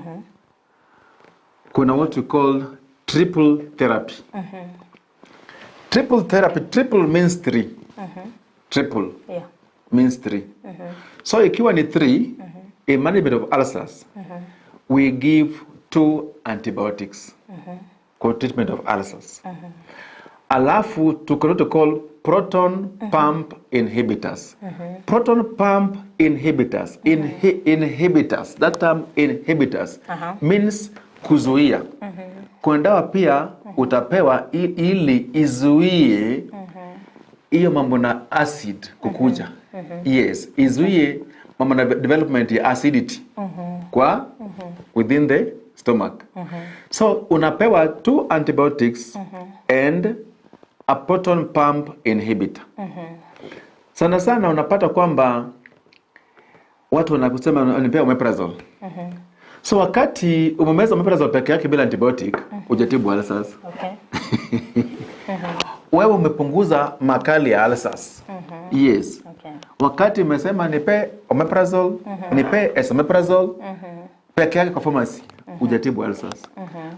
kuna what we call triple therapy. Triple therapy, triple means 3. Triple means 3. So ikiwa ni 3, in management of Alsas, we give 2 antibiotics for treatment of Alsas. Alafu tuko to call proton pump inhibitors. Proton pump inhibitors. Inhibitors. That term inhibitors means kuzuia. Kuna dawa pia utapewa ili izuie hiyo mambo na acid kukuja. Yes, izuie mambo na development ya acidity kwa within the stomach. So unapewa 2 antibiotics and a proton pump inhibitor. Sana sana unapata kwamba watu wanakusema unipea omeprazole. So wakati umemeza omeprazole peke yake bila antibiotic, hujatibu Alsas. Okay. Wewe umepunguza makali ya Alsas. Yes. Okay. Wakati umesema nipe omeprazole, nipe esomeprazole, peke yake kwa pharmacy hujatibu ulcers.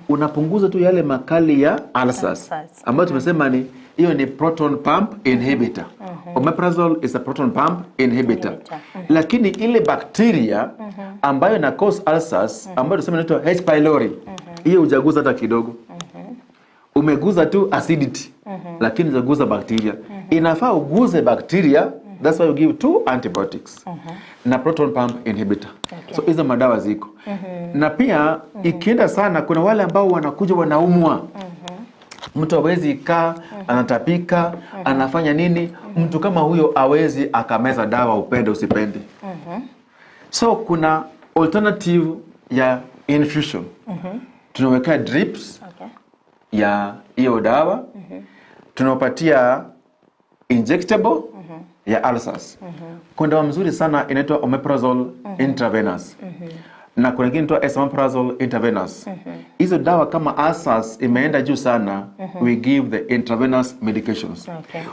Unapunguza tu yale makali ya ulcers ambayo tumesema ni hiyo ni proton pump inhibitor. Omeprazole is a proton pump inhibitor. Lakini ile bacteria ambayo na cause ulcers ambayo tunasema inaitwa H pylori, hiyo hujaguza hata kidogo. Umeguza tu acidity, lakini hujaguza bacteria. Inafaa uguze bacteria, that's why you give 2 antibiotics na proton pump inhibitor. So hizo madawa ziko. Na pia ikienda sana, kuna wale ambao wanakuja wanaumwa. Mtu hawezi kaa, anatapika, anafanya nini? Mtu kama huyo hawezi akameza dawa upende usipende. So kuna alternative ya infusion. Tunaweka drips ya hiyo dawa. Tunawapatia injectable ya ulcers. Kuna dawa mzuri sana inaitwa omeprazole intravenous. Na kuna ingine inaitwa esomeprazole intravenous. Hizo dawa kama ulcers imeenda juu sana, we give the intravenous medications.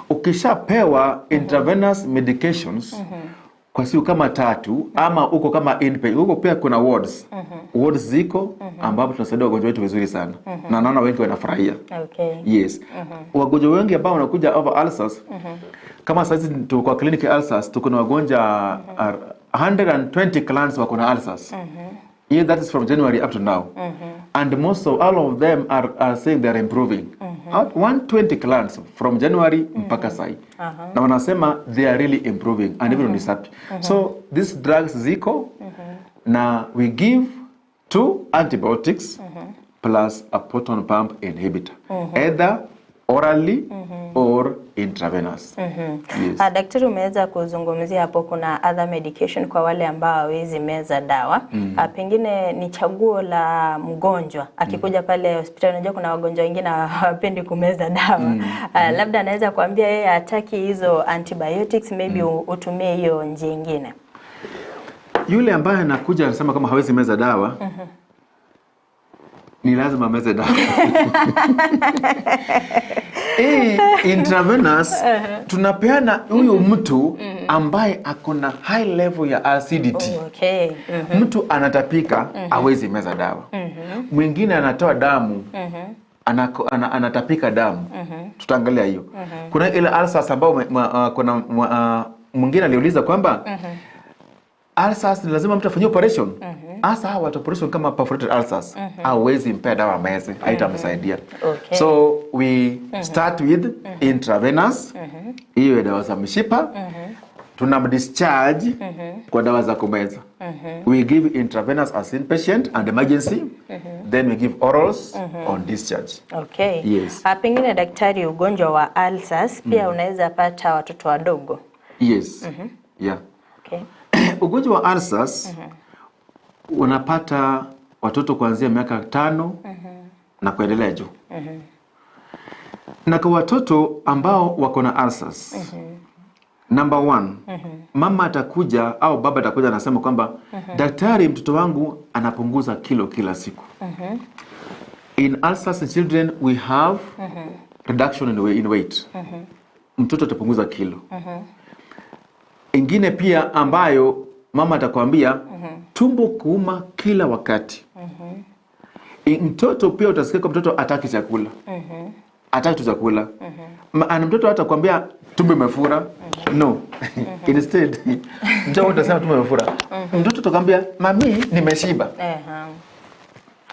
Ukishapewa intravenous medications kwa siku kama 3 ama uko kama inpatient, huko pia kuna wards. Wards ziko ambapo tunasaidia wagonjwa wetu vizuri sana. Na naona wengi wanafurahia. Yes. Wagonjwa wengi ambao wanakuja over ulcers, kama sasa tuko kwa clinic ulcers, tuko na wagonjwa 120 clients wako na ulcers. Yeah, that is from January up to now. And most of all of them are saying they are improving. 120 clients from January mpaka sai. Na wanasema they are really improving and everyone is happy. So these drugs ziko na we give 2 antibiotics plus a proton pump inhibitor. Either orally or intravenous. Yes. Daktari, umeweza kuzungumzia hapo kuna other medication kwa wale ambao hawezi meza dawa. Pengine ni chaguo la mgonjwa akikuja pale hospitali. Unajua kuna wagonjwa wengine hawapendi kumeza dawa. Labda anaweza kuambia yeye hataki hizo antibiotics, maybe utumie hiyo njia nyingine. Yule ambaye anakuja anasema kama hawezi meza dawa, ni lazima meze dawa. Intravenous tunapeana huyu mtu ambaye akona high level ya acidity. Mtu anatapika, hawezi meza dawa. Mwingine anatoa damu, anatapika damu. Tutaangalia hiyo. Kuna ile ulcers ambao kuna mwingine aliuliza kwamba ulcers ni lazima mtu afanyie operation. Asa hawa operation kama perforated ulcers hawezi mpe dawa meze, haitamsaidia. So we start with intravenous, hiyo dawa za mishipa. Tunamdischarge kwa dawa za kumeza. We give intravenous as inpatient and emergency, then we give orals on discharge. Yes. Pengine daktari, ugonjwa wa ulcers pia unaweza pata watoto wadogo. Yes. Yeah. Ugonjwa wa ulcers unapata watoto kuanzia miaka 5 na kuendelea juu. Na kwa watoto ambao wako na ulcers, number 1, mama atakuja au baba atakuja anasema kwamba daktari, mtoto wangu anapunguza kilo kila siku. In ulcers in children we have reduction in weight. Mtoto atapunguza kilo. Ingine pia ambayo mama atakwambia tumbo kuuma kila wakati. Mtoto pia utasikia kwa mtoto ataki chakula. Ataki chakula. Ana mtoto atakwambia tumbo imefura. No. Instead mtoto utasema tumbo imefura. Mtoto atakwambia mami nimeshiba.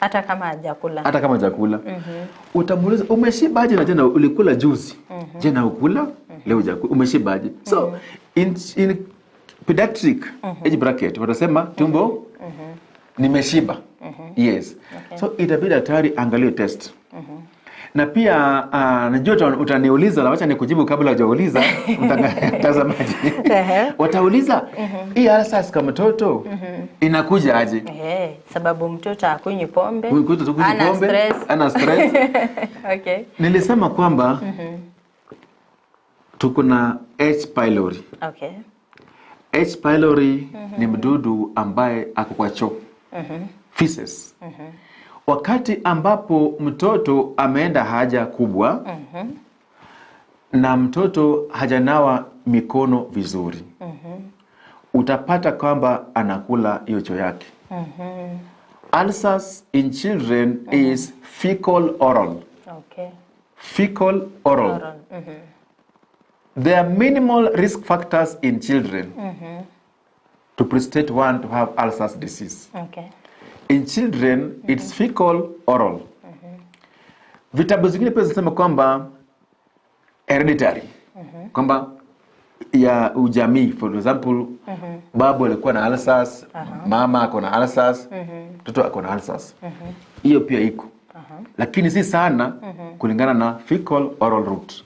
Hata kama hajakula. Hata kama hajakula. Utamuuliza umeshibaje na jana ulikula juzi? Jana ukula, leo hujakula. Umeshibaje? So in pediatric age bracket watasema tumbo nimeshiba. Yes. So itabidi daktari angalie test. Na pia najua utaniuliza, acha nikujibu kabla hujauliza mtazamaji. Watauliza hii ulcers kama mtoto inakuja aje? Sababu mtoto hakunywi pombe, ana stress. Nilisema kwamba tuko na H pylori. H pylori ni mdudu ambaye ako kwa choo. Feces. Wakati ambapo mtoto ameenda haja kubwa na mtoto hajanawa mikono vizuri, utapata kwamba anakula hiyo choo yake. Ulcers in children is fecal oral. Okay. Fecal oral. There are minimal risk factors in children to precipitate one to have ulcers disease. Okay. In children, it's fecal oral. Vitabu zingine pia zinasema kwamba hereditary. Kwamba ya ujamii, for example, babu alikuwa na ulcers, mama ako na ulcers, mtoto ako na ulcers. Hiyo pia iko. Lakini si sana kulingana na fecal oral route.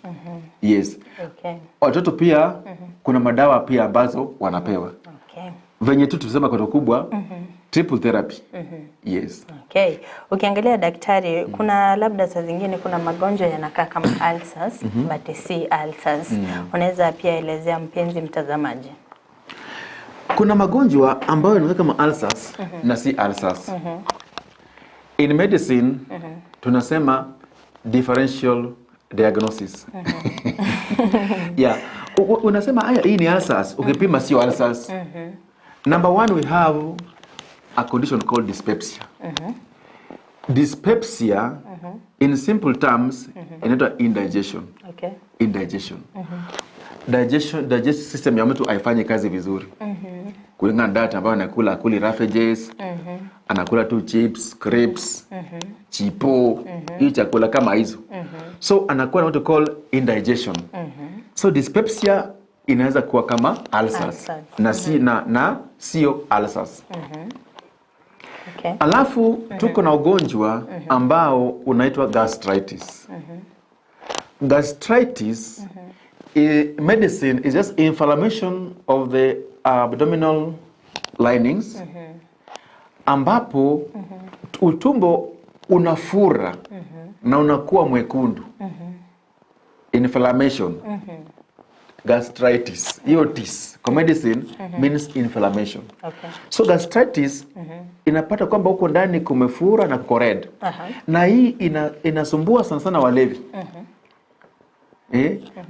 Yes. Okay. Watoto pia kuna madawa pia ambazo wanapewa. Okay. Venye tu tusema kwa kubwa triple therapy. Yes. Okay. Ukiangalia daktari, kuna labda saa zingine kuna magonjwa yanakaa kama ulcers, but si ulcers. Unaweza pia elezea mpenzi mtazamaji? Kuna magonjwa ambayo yanakaa kama ulcers na si ulcers. In medicine tunasema differential diagnosis. Yeah. Unasema haya hii ni ulcers, ukipima sio ulcers. Number one, we have a condition called dyspepsia. Dyspepsia, in simple terms, inaitwa indigestion. Okay. Indigestion. Digestive system ya mtu haifanyi kazi vizuri. Kulingana na data ambayo anakula, akuli raffages, anakula tu chips, crepes, chipo, hii chakula kama hizo. So anakuwa na what we call indigestion. So dyspepsia inaweza kuwa kama ulcers. Na sio ulcers. Okay. Alafu tuko na ugonjwa ambao unaitwa gastritis. Gastritis medicine is just inflammation of the abdominal linings, ambapo utumbo unafura na unakuwa mwekundu. Inflammation. Gastritis. Hiyo tis kwa medicine means inflammation. Okay. So gastritis inapata kwamba huko ndani kumefura na kuko red. Na hii inasumbua sana sana walevi.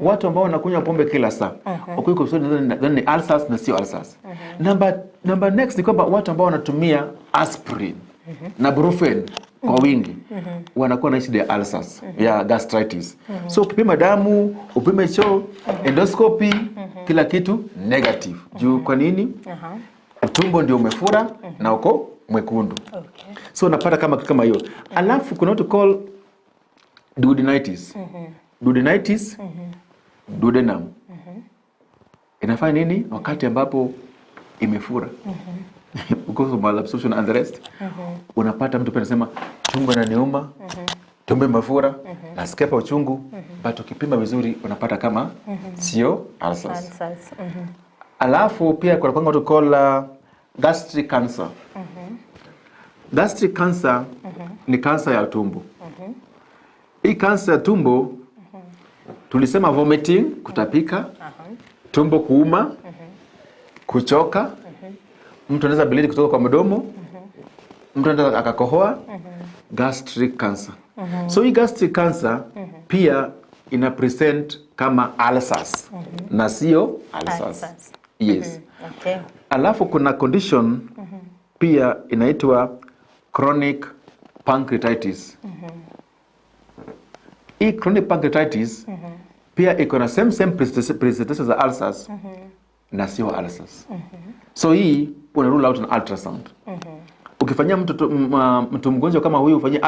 Watu ambao wanakunywa pombe kila saa. Ukiko ni ulcers na sio ulcers. Number next ni kwamba watu ambao wanatumia aspirin na brufen kwa wingi wanakuwa na shida ya ulcers, ya gastritis. So ukipima damu, upime choo, endoscopy, kila kitu negative. Juu kwa nini? Utumbo ndio umefura na uko mwekundu. Okay. So unapata kama hiyo. Alafu kuna what we call duodenitis. Duodenitis, duodenum. Inafanya nini? Wakati ambapo imefura. Because of malabsorption and the rest. Unapata mtu pia anasema tumbo inaniuma, tumbo imefura, nasikia pa uchungu, but ukipima vizuri unapata kama sio ulcers. Alafu pia kuna what we call gastric cancer. Gastric cancer ni kansa ya tumbo. Hii kansa ya tumbo tulisema vomiting, kutapika, tumbo kuuma, kuchoka, mtu anaweza bleed kutoka kwa mdomo, mtu anaweza akakohoa, gastric cancer. So hii gastric cancer pia ina present kama ulcers na sio ulcers. Yes. Okay. Alafu kuna condition pia inaitwa chronic pancreatitis. Hii chronic pancreatitis pia iko na same presentations za ulcers na sio ulcers. So hii una rule out an ultrasound. Ukifanyia mtu mgonjwa kama huyu ufanyie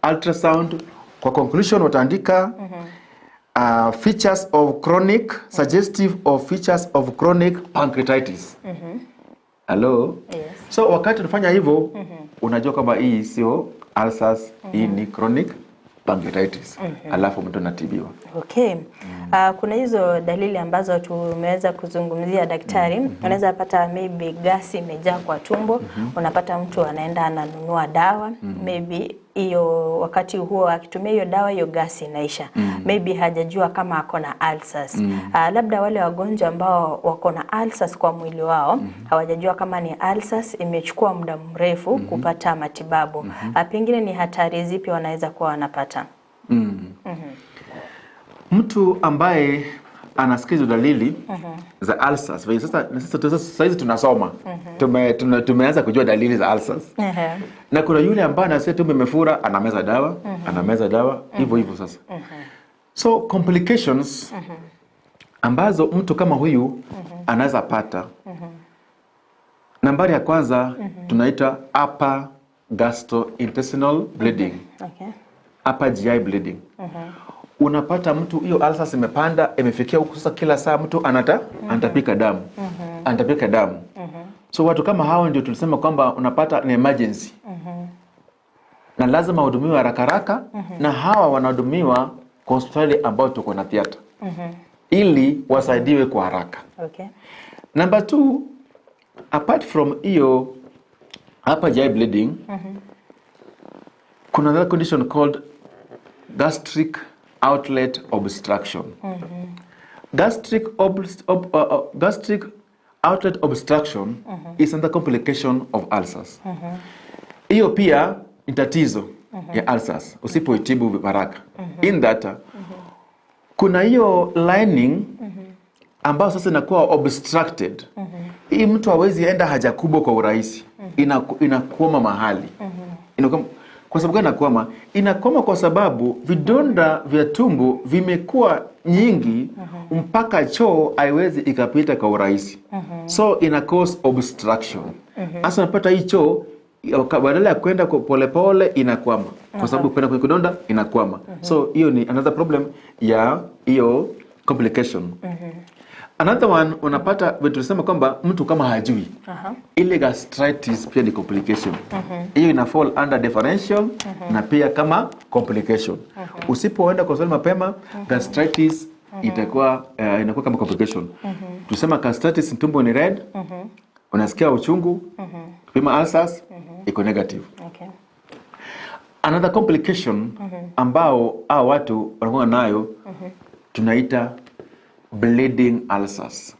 ultrasound kwa conclusion wataandika features of chronic, suggestive of features of chronic pancreatitis. Hello? Yes. So wakati unafanya hivyo unajua kwamba hii sio ulcers, hii ni chronic pancreatitis. Alafu mtu anatibiwa. Okay. Kuna hizo dalili ambazo tumeweza kuzungumzia daktari. Unaweza pata maybe gasi imejaa kwa tumbo, unapata mtu anaenda ananunua dawa, maybe hiyo wakati huo akitumia hiyo dawa hiyo gasi inaisha. Maybe hajajua kama ako na ulcers. Labda wale wagonjwa ambao wako na ulcers kwa mwili wao, hawajajua kama ni ulcers, imechukua muda mrefu kupata matibabu. Pengine ni hatari zipi wanaweza kuwa wanapata? Mtu ambaye anasikia hizo dalili za ulcers. Sasa hizi tunasoma. Tumeanza kujua dalili za ulcers. Na kuna yule ambaye anasikia tumbo imefura, anameza dawa, hivyo hivyo sasa. So complications ambazo mtu kama huyu anaweza pata. Nambari ya kwanza tunaita upper gastrointestinal bleeding. Upper GI bleeding. Unapata mtu hiyo ulcers imepanda, imefikia huko sasa kila saa mtu anatapika damu. Anatapika damu. So watu kama hao ndio tulisema kwamba unapata ni emergency. Na lazima wahudumiwe haraka na hawa wanahudumiwa kwa hospitali ambao tuko na theater. Ili wasaidiwe kwa haraka. Number 2, apart from hiyo upper GI bleeding, kuna another condition called gastric outlet obstruction. Gastric outlet obstruction is another complication of ulcers. Hiyo pia ni tatizo ya ulcers usipoitibu haraka. In that kuna hiyo lining ambayo sasa inakuwa obstructed. Hii mtu hawezi enda haja kubwa kwa urahisi. Inakwama mahali. Kwa sababu gani inakwama? Inakwama kwa sababu vidonda vya tumbo vimekuwa nyingi mpaka choo haiwezi ikapita kwa urahisi. So ina cause obstruction. Sasa unapata hii choo badala ya kwenda polepole inakwama. Kwa sababu kwenda kwenye kidonda inakwama. So hiyo ni another problem ya hiyo complication. Another one unapata tulisema kwamba mtu kama hajui. Ile gastritis pia ni complication. Hiyo ina fall under differential na pia kama complication. Usipoenda kwa hospitali mapema, gastritis inakuwa kama complication. Tusema gastritis tumbo ni red, unasikia uchungu, pima ulcers iko negative. Another complication ambao watu wanakuwa nayo tunaita bleeding ulcers.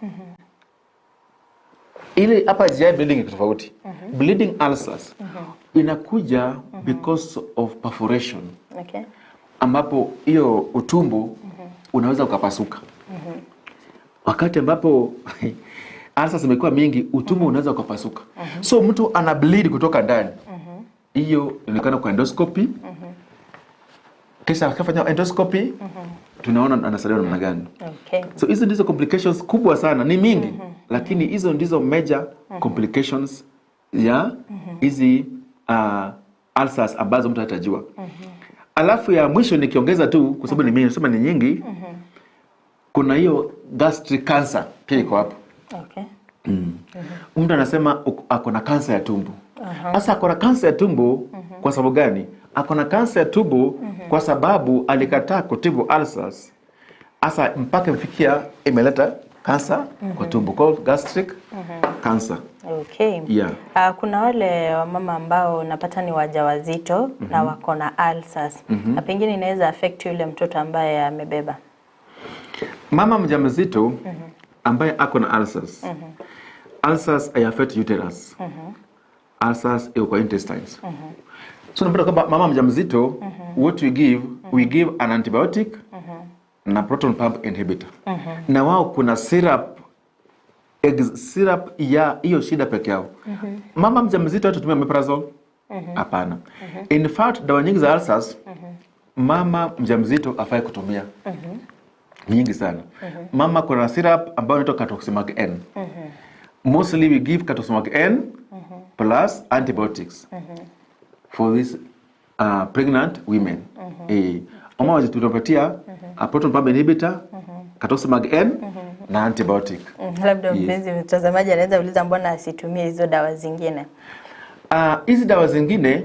Ile hapa GI bleeding ni tofauti. Bleeding ulcers inakuja because of perforation. Ambapo hiyo utumbo unaweza ukapasuka. Wakati ambapo ulcers imekuwa mingi, utumbo unaweza ukapasuka. So mtu ana bleed kutoka ndani. Hiyo inaonekana kwa endoscopy. Kisha akafanya endoscopy, tunaona anasaidiwa namna gani. So hizo ndizo complications kubwa sana, ni mingi, lakini hizo ndizo major complications ya hizi ulcers ambazo mtu hatajua. Alafu ya mwisho nikiongeza tu kwa sababu nimesema ni nyingi, kuna hiyo gastric cancer pia iko hapo. Mtu anasema ako na kansa ya tumbo. Sasa ako na kansa ya tumbo kwa sababu gani? Ako na kansa ya tumbo kwa sababu alikataa kutibu ulcers. Sasa mpaka mfikia imeleta kansa kwa tumbo, called gastric cancer. Kuna wale wamama ambao napata ni wajawazito na wako na ulcers. Na pengine inaweza affect yule mtoto ambaye amebeba. Mama mjamzito ambaye ako na ulcers. Ulcers affect uterus. Ulcers iko kwa intestines. So unapata kwamba mama mjamzito, what we give an antibiotic na proton pump inhibitor. Na wao kuna syrup ya hiyo shida peke yao. Mama mjamzito hatatumia omeprazole? Hapana. In fact, dawa nyingi za ulcers mama mjamzito afai kutumia. Nyingi sana. Mama kuna syrup ambayo inaitwa Catoximac N. Mostly we give Catoximac N plus antibiotics for these pregnant women. Mama wajitupatia proton pump inhibitor, Catoximac N na antibiotic. Labda mpenzi mtazamaji anaweza uliza mbona asitumie hizo dawa zingine? Hizi dawa zingine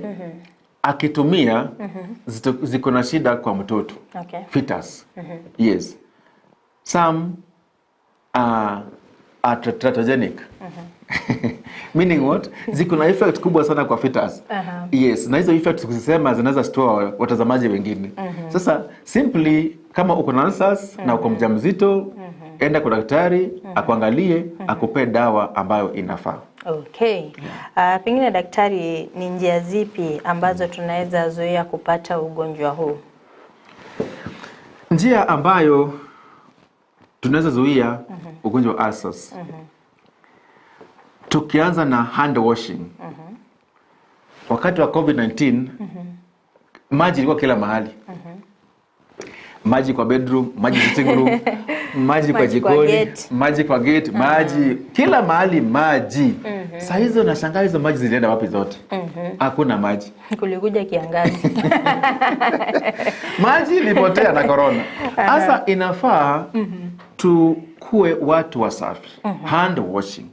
akitumia ziko na shida kwa mtoto. Fetus. Yes. Some are teratogenic. Meaning what? Ziko na effect kubwa sana kwa fetus. Yes, na hizo effects kusema zinaweza stoa watazamaji wengine. Sasa simply kama uko na ulcers na uko mjamzito, enda kwa daktari akuangalie, akupe dawa ambayo inafaa. Pengine daktari, ni njia zipi ambazo tunaweza zuia kupata ugonjwa huu? Njia ambayo tunaweza zuia ugonjwa wa ulcers. Tukianza na hand washing. Wakati wa COVID-19 maji ilikuwa kila mahali. Maji kwa bedroom, maji sitting room, maji kwa jikoni, maji kwa gate, maji kila mahali maji. Sasa hizo nashangaa hizo maji zilienda wapi zote? Hakuna maji. Kulikuja kiangazi. Maji ilipotea na corona. Sasa inafaa tukue watu wasafi. Hand washing.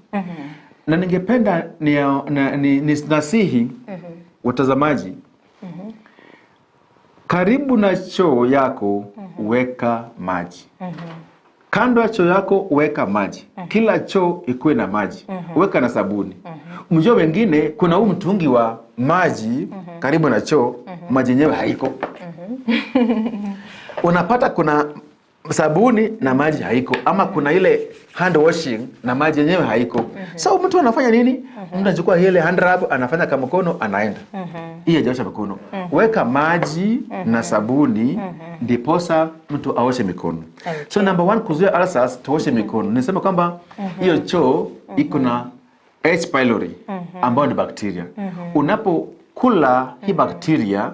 Na ningependa ni nasihi watazamaji, karibu na choo yako weka maji. Kando ya choo yako weka maji. Kila choo ikuwe na maji. Weka na sabuni. Mjua wengine kuna huu mtungi wa maji karibu na choo, maji yenyewe haiko. Unapata kuna sabuni na maji haiko, ama kuna ile hand washing na maji yenyewe haiko. So mtu anafanya nini? Mtu anachukua ile hand rub, anafanya kama mkono, anaenda. Hii hajaosha mikono. Weka maji na sabuni ndiposa mtu aoshe mikono. So number 1, kuzuia ulcers, tuoshe mikono. Nisema kwamba hiyo choo iko na H. pylori ambayo ni bakteria. Unapokula hii bakteria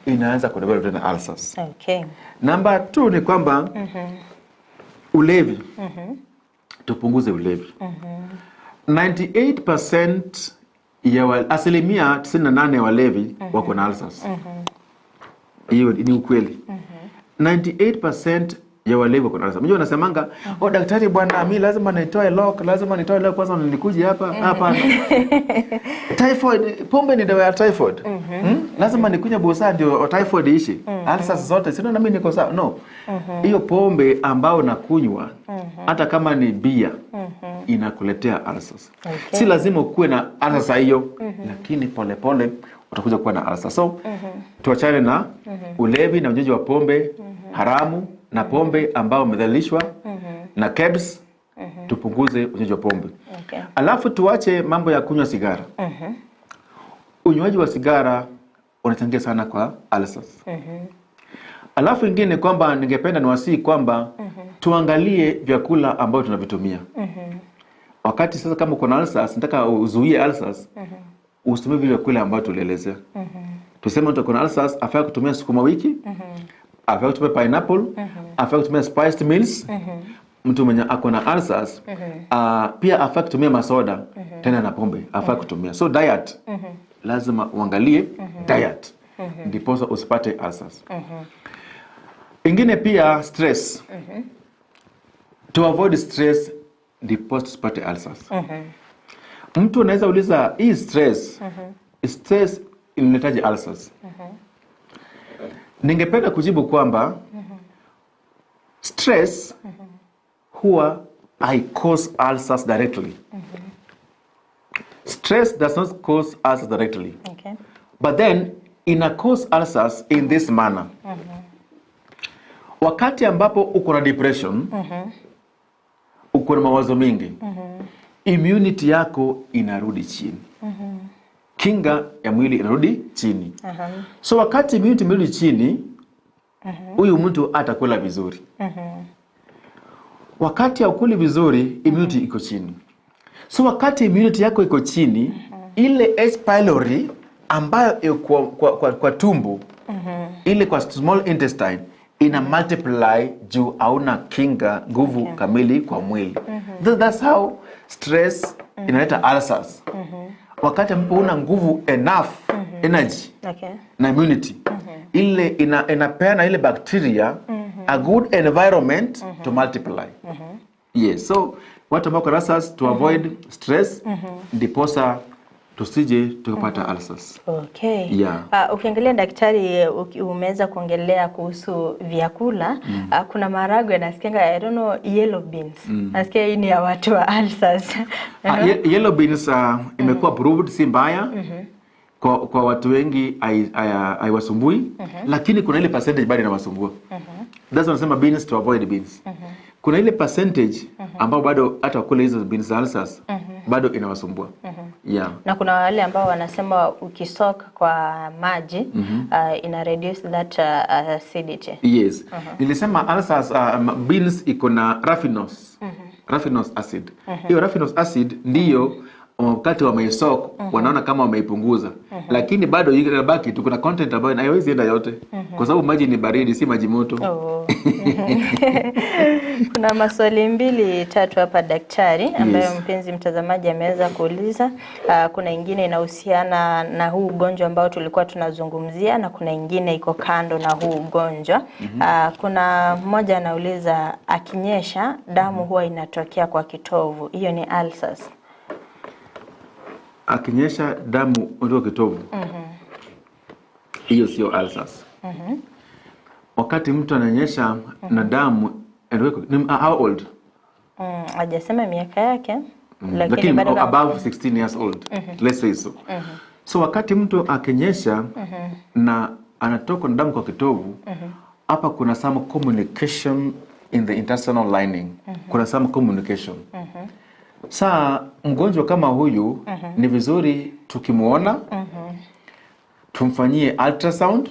inaanza kudevelop tena ulcers. Okay. Number 2 ni kwamba ulevi. Tupunguze ulevi. 98% ya asilimia 98 ya walevi wako na ulcers. Hiyo ni ukweli. 98% ya walevi wako na ulcers. Mjua unasemanga, daktari bwana, mimi lazima nitoe lock, kwanza nilikuje hapa. Hapana. Typhoid, pombe ni dawa ya typhoid. Lazima nikunywe busaa ndio typhoid ishi. Ulcers zote sio na mimi niko sawa. No. Hiyo pombe ambao nakunywa hata kama ni bia inakuletea ulcers. Si lazima ukuwe na ulcers hiyo, lakini pole pole utakuja kuwa na ulcers. So tuachane na ulevi na unywaji wa pombe haramu na pombe ambao umedhalilishwa na kebs. Tupunguze unywaji wa pombe. Alafu tuache mambo ya kunywa sigara. Unywaji wa sigara unachangia sana kwa ulcers. Alafu ingine kwamba ningependa niwasihi kwamba tuangalie vyakula ambavyo tunavitumia. Wakati sasa kama uko na ulcers, nataka uzuie ulcers, usitumie vile vyakula ambavyo tulielezea. Tuseme mtu kuna ulcers, afaa kutumia sukuma wiki, afaa kutumia pineapple, afaa kutumia spiced meals. Mtu mwenye ako na ulcers pia afaa kutumia masoda tena na pombe, afaa kutumia. So diet lazima uangalie diet ndiposa usipate ulcers. Ingine pia stress. To avoid stress ndiposa usipate ulcers. Mtu anaweza uliza hii stress inaletaje ulcers? Ningependa kujibu kwamba stress huwa I cause ulcers directly. Stress does not cause ulcers directly. Okay. But then ina cause ulcers in this manner. Wakati ambapo uko na depression, uko na mawazo mingi, immunity yako inarudi chini. Kinga ya mwili inarudi chini. So wakati immunity imerudi chini, huyu mtu atakula vizuri. Wakati haukuli vizuri, immunity iko chini. So wakati immunity yako iko chini, ile H. pylori ambayo kwa tumbo, ile kwa small intestine ina multiply juu hauna kinga nguvu kamili kwa mwili. That's how stress inaleta ulcers. Wakati ambapo una nguvu enough energy na immunity, ile inapeana ile bacteria a good environment to multiply. Yes, so what about ulcers? To avoid stress, ndiposa tusije tukapata ulcers. Okay. Yeah. Ukiangalia daktari, umeweza kuongelea kuhusu vyakula. Kuna maharagwe nasikianga, I don't know, yellow beans. Nasikia hii ni ya watu wa ulcers. Yellow beans imekuwa proved si mbaya. Kwa watu wengi haiwasumbui, lakini kuna ile percentage bado inawasumbua. That's why nasema beans to avoid beans. kuna ile percentage ambao bado hata kule hizo beans ulcers bado inawasumbua. Yeah. Na kuna wale ambao wanasema ukisoka kwa maji ina reduce that acidity. Yes. Nilisema ulcers beans iko na raffinose acid. Hiyo raffinose acid ndiyo wakati wameisok wanaona kama wameipunguza. Lakini bado inabaki tu kuna content ambayo haiwezi enda yote. Kwa sababu maji ni baridi si maji moto. Kuna maswali 2-3 hapa daktari ambayo mpenzi mtazamaji ameweza kuuliza. Kuna ingine inahusiana na huu ugonjwa ambao tulikuwa tunazungumzia na kuna ingine iko kando na huu ugonjwa. Kuna mmoja anauliza akinyesha damu huwa inatokea kwa kitovu. Hiyo ni ulcers. Akinyesha damu ndio kitovu. Hiyo sio ulcers. Wakati mtu ananyesha na damu how old? Hajasema miaka yake. Lakini bado above 16 years old. Let's say so. So wakati mtu akinyesha na anatoka na damu kwa kitovu, hapa kuna some communication in the intestinal lining. Kuna some communication. Saa mgonjwa kama huyu ni vizuri tukimuona tumfanyie ultrasound.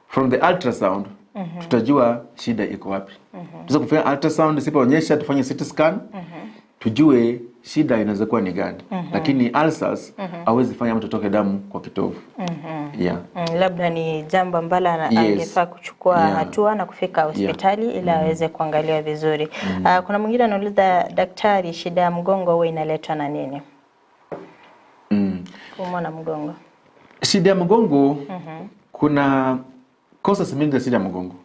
From the ultrasound tutajua shida iko wapi. Tuweza kufanya ultrasound, isipoonyesha tufanye CT scan tujue shida inaweza kuwa ni gani. Lakini ulcers hawezi fanya mtu toke damu kwa kitovu. Yeah. Labda ni jambo ambalo angefaa kuchukua hatua na kufika hospitali ili aweze kuangaliwa vizuri. Kuna mwingine anauliza daktari, shida ya mgongo huwa inaletwa na nini? Kuumwa na mgongo. Shida ya mgongo kuna causes mingi za shida ya mgongo.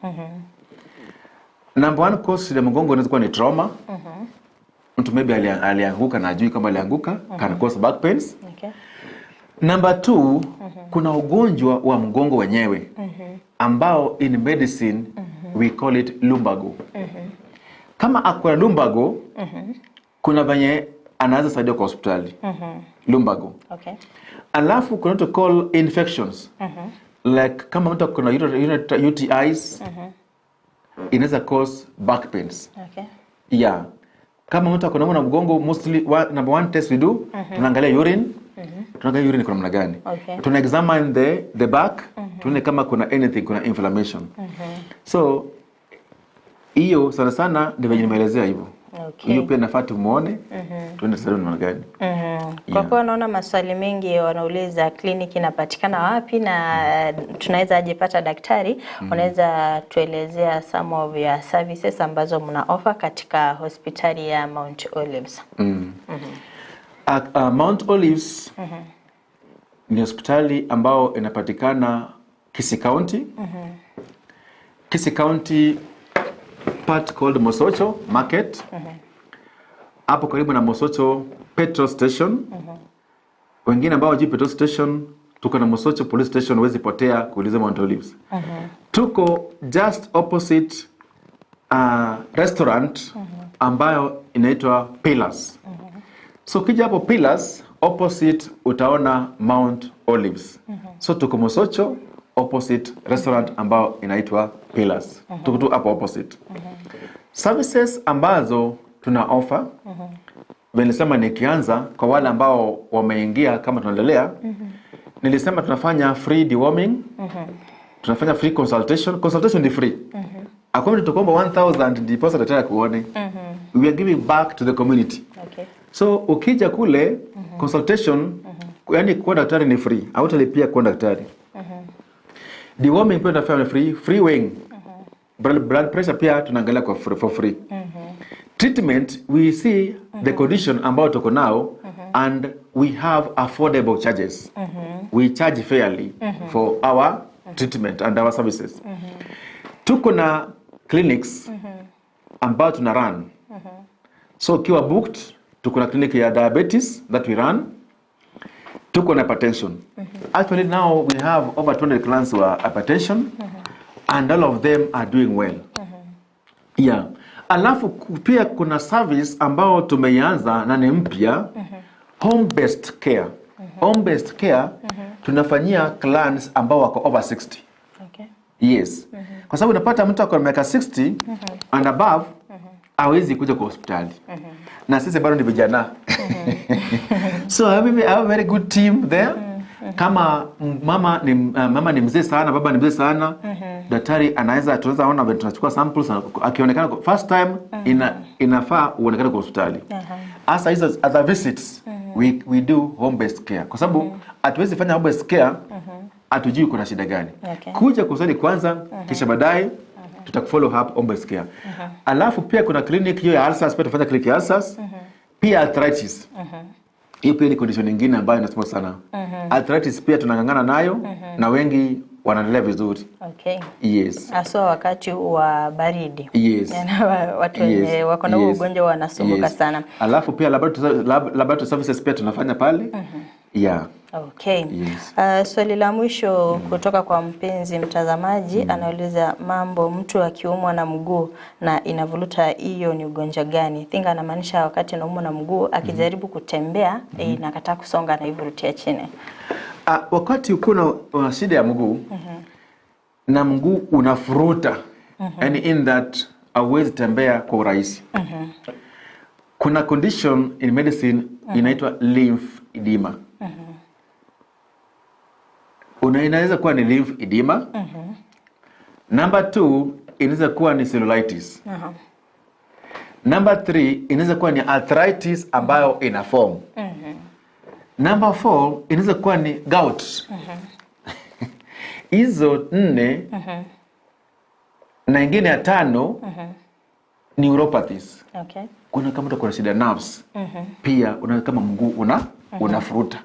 Number 1 cause shida ya mgongo inaweza kuwa ni trauma. Mtu maybe alianguka na ajui kama alianguka, can cause back pains. Number 2, kuna ugonjwa wa mgongo wenyewe ambao in medicine we call it lumbago. Kama akuna lumbago, kuna venye anaweza saidia kwa hospitali. Lumbago. Alafu kuna to call infections. Like kama mtu kuna UTIs, inaweza cause back pains. Yeah. Kama mtu akona na mgongo, mostly number 1 test we do, tunaangalia urine. Tunaangalia urine kuna namna gani. Tuna examine the back, tuone kama kuna anything, kuna inflammation. So hiyo sana sana ndio venye nimeelezea hivyo. Hiyo pia nafaa tumuone, tuende saluni namna gani. Kwa kuwa naona maswali mengi wanauliza kliniki inapatikana wapi na tunaweza ajipata daktari, unaweza tuelezea some of your services ambazo mna offer katika hospitali ya Mount Olives. Mount Olives ni hospitali ambao inapatikana Kisii County. Kisii County part called Mosocho Market. Hapo karibu na Mosocho petrol station. Wengine ambao wajui petrol station, tuko na Mosocho police station, wezi potea kuuliza Mount Olives. Tuko just opposite restaurant ambayo inaitwa Pillars. So kija hapo Pillars opposite utaona Mount Olives. So tuko Mosocho opposite restaurant ambao inaitwa Pillars. Tuko tu hapo opposite. Services ambazo tuna offer, nilisema nikianza kwa wale ambao wameingia kama tunaendelea, nilisema tunafanya free deworming, tunafanya free consultation. Consultation ni free. Akwambia tutakuomba 1000 deposit daktari kuone. We are giving back to the community. So ukija kule consultation, yani kwa daktari ni free, hautalipia kwa daktari. Deworming pia tunafanya free weighing. Blood pressure pia tunaangalia kwa for free. Treatment, we see the condition ambao tuko nao, and we have affordable charges. We charge fairly for our treatment and our services. Tuko na clinics ambao tuna run. So ukiwa booked, tuko na clinic ya diabetes that we run. Tuko na hypertension. Actually now we have over 200 clients who are hypertension, and all of them are doing well. Yeah. Alafu pia kuna service ambao tumeianza na ni mpya, home based care. Home based care tunafanyia clients ambao wako over 60. Yes. Kwa sababu unapata mtu ako na miaka 60 and above, hawezi kuja kwa hospitali. Na sisi bado ni vijana. So I have a very good team there. Kama mama ni mzee sana, baba ni mzee sana, daktari tunaweza ona vile tunachukua samples, akionekana first time inafaa uonekane kwa hospitali. Asa hizo other visits we do home based care, kwa sababu hatuwezi fanya home based care hatujui kuna shida gani. Kuja kusali kwanza, kisha baadaye tutakufollow up home based care. Alafu pia kuna clinic hiyo ya ulcers, pia tufanya clinic ya ulcers, pia arthritis. Hiyo pia ni condition nyingine ambayo inasumbua sana. Arthritis pia tunangangana nayo na wengi wanaendelea vizuri. Okay. Yes. Aswa wakati wa baridi. Yes. Watu wenye wako na ugonjwa wanasumbuka sana. Alafu pia laboratory services pia tunafanya pale. Yeah. Okay. Yes. Swali la mwisho kutoka kwa mpenzi mtazamaji anauliza mambo mtu akiumwa na mguu na inavuruta, hiyo ni ugonjwa gani? Thinga anamaanisha wakati anaumwa na mguu akijaribu kutembea inakataa kusonga na ivurutia chini. Wakati uko na shida ya mguu na mguu unafuruta, yani in that hauwezi tembea kwa urahisi. Kuna condition in medicine inaitwa lymphedema. Inaweza kuwa ni lymphedema. Number 2 inaweza kuwa ni cellulitis. Number 3 inaweza kuwa ni arthritis ambayo ina form. Number 4 inaweza kuwa ni gout. Hizo 4 na ingine ya 5 neuropathies. Okay. Kuna kama kuna shida nerves. Pia kama mguu unafuruta.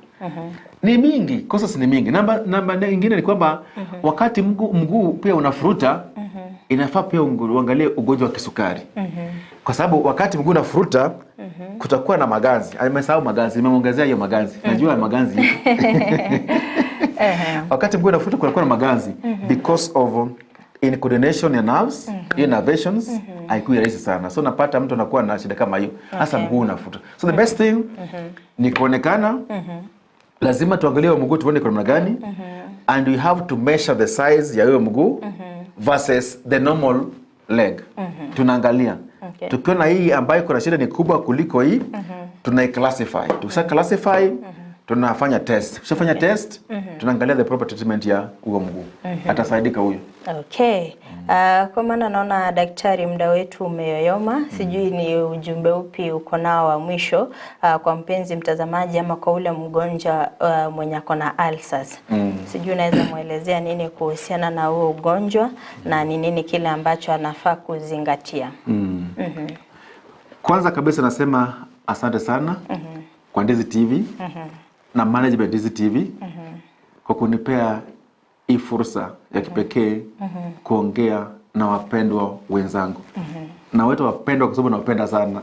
Ni mingi, kosa ni mingi. Namba nyingine ni kwamba wakati mguu pia unafuruta, inafaa pia uangalie ugonjwa wa kisukari. Kwa sababu wakati mguu unafuruta, kutakuwa na maganzi. Nimesahau maganzi, nimeongezea hiyo maganzi. Najua maganzi ipo. Wakati mguu unafuruta kutakuwa na maganzi because of incoordination ya nerves, innervations, haikuwa rahisi sana. So napata mtu anakuwa na shida kama hiyo. Hasa mguu unafuruta. So the best thing ni kuonekana. Lazima tuangalie mguu tuone kwa namna gani, and we have to measure the size ya hiyo mguu versus the normal leg. Tunaangalia. Tukiona hii ambayo kuna shida ni kubwa kuliko hii, tunaiclassify. Tukisha classify, tunafanya test. Tukishafanya test, tunaangalia the proper treatment ya huo mguu. Atasaidika huyo. Okay. Kwa maana naona daktari, muda wetu umeyoyoma. Sijui ni ujumbe upi uko nao wa mwisho kwa mpenzi mtazamaji ama kwa ule mgonjwa mwenye ako na ulcers. Sijui unaweza muelezea nini kuhusiana na huo ugonjwa na ni nini kile ambacho anafaa kuzingatia? Kwanza kabisa nasema asante sana kwa Ndizi TV na management Ndizi TV kwa kunipea hii fursa ya kipekee kuongea na wapendwa wenzangu. Na wetu wapendwa kwa sababu nawapenda sana.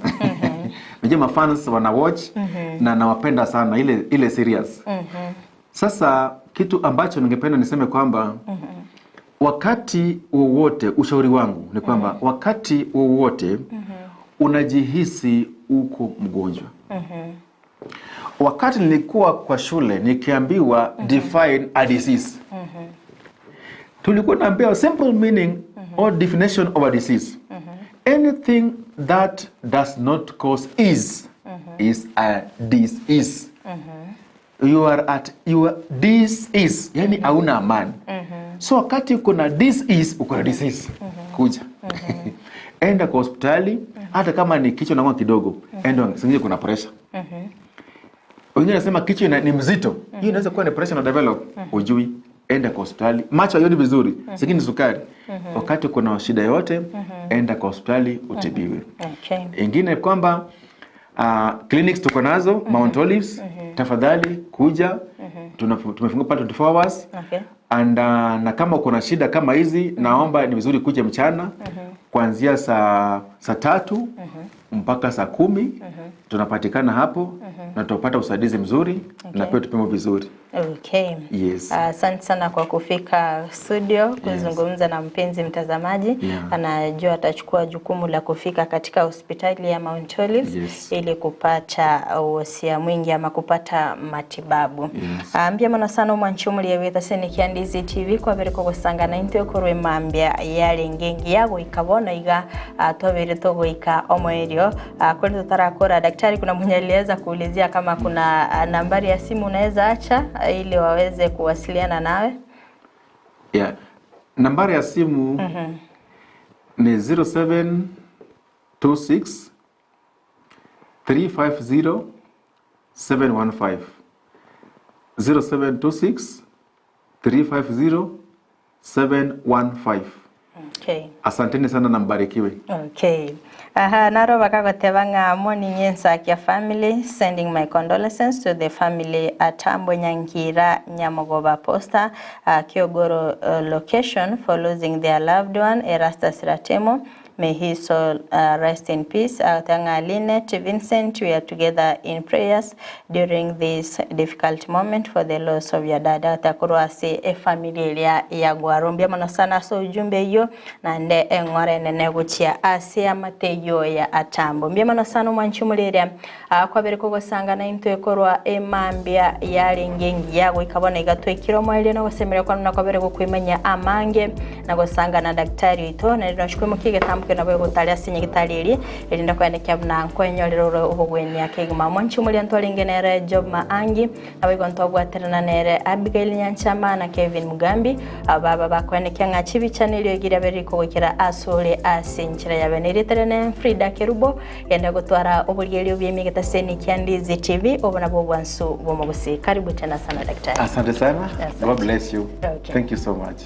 Najua mafans wana watch na nawapenda sana ile serious. Sasa kitu ambacho ningependa niseme kwamba wakati wowote, ushauri wangu ni kwamba wakati wowote unajihisi uko mgonjwa. Wakati nilikuwa kwa shule nikiambiwa define a disease. Tulikuwa naambiwa simple meaning or definition of a disease. Anything that does not cause is a disease. This is, yani hauna amani. So wakati kuna this is, uko na disease. Kuja. Enda kwa hospitali, hata kama ni kichwa na kidogo, enda singine kuna pressure. Wengine nasema kichwa ni mzito. Hiyo inaweza kuwa ni pressure na develop. Ujui, enda kwa hospitali. Macho hayoni vizuri, singine ni sukari. Wakati kuna shida yote, enda kwa hospitali utibiwe. Okay. Ingine kwamba clinics tuko nazo, Mount Olives, tafadhali kuja. Tumefunga pale 24 hours. Okay. And na kama kuna shida kama hizi, naomba ni vizuri kuja mchana kuanzia saa 3 mpaka saa 10. Tunapatikana hapo na tutapata usaidizi mzuri na pia tupimo vizuri. Okay. Yes. Asante sana kwa kufika studio kuzungumza na mpenzi mtazamaji. Anajua atachukua jukumu la kufika katika hospitali ya Mount Olives ili kupata usia mwingi ama kupata matibabu. Ambia mana sana mwanchumuli ya wetha seni kiandi Ndizi TV kwa bere ko gusangana into korwe mambia yale ngengi yago ikabona iga tobere togo ika omoerio kwani tutarakora daktari kuna mwenye aliweza kuulizia kama kuna nambari ya simu unaweza acha ili waweze kuwasiliana nawe. Yeah. Nambari ya simu ni 0726 350 715 0726 350 715. Okay. Asanteni sana na mbarikiwe. Okay. Naro bakagoteba ng'amo ni nyensa kia family, sending my condolences to the family at Ambo Nyankira Nyamogoba Posta Kiogoro location for losing their loved one Erastus Ratemo. May his soul rest in peace. Tanga Lynette Vincent, we are together in prayers during this difficult moment for the loss of your dad. Takuruasi familia ya Gwarumbia manasana so ujumbe hiyo na nde ngore nene guchia asia mateyo ya Atambo. Mbia manasana mwanchumuliria kwa bere kugosangana into ekorwa emambia yali ngengi yago ikabona igatwekiro mwele no gosemera kwa na kwa bere kukwimanya amange na gosangana daktari ito na ndashukwe mukige tambuke na bwe gutalia sinyigitaliri elinda kwandika bna nkwenyorero ubugweni yake gima mwanchumuliria ntolingenere Job Maangi na bwe ntogwaterana nere Abigail Nyanchama na Kevin Mugambi ababa bakwandika ngachibi chanelio gira bere kugokera asole asinchira yabeneritere Frida Kerubo yenda gutwara ubulgelio byemigeta seni Ndizi TV obona bobwansu bomogusi. Karibu tena sana daktari. Asante sana. God bless you. Okay. Thank you so much.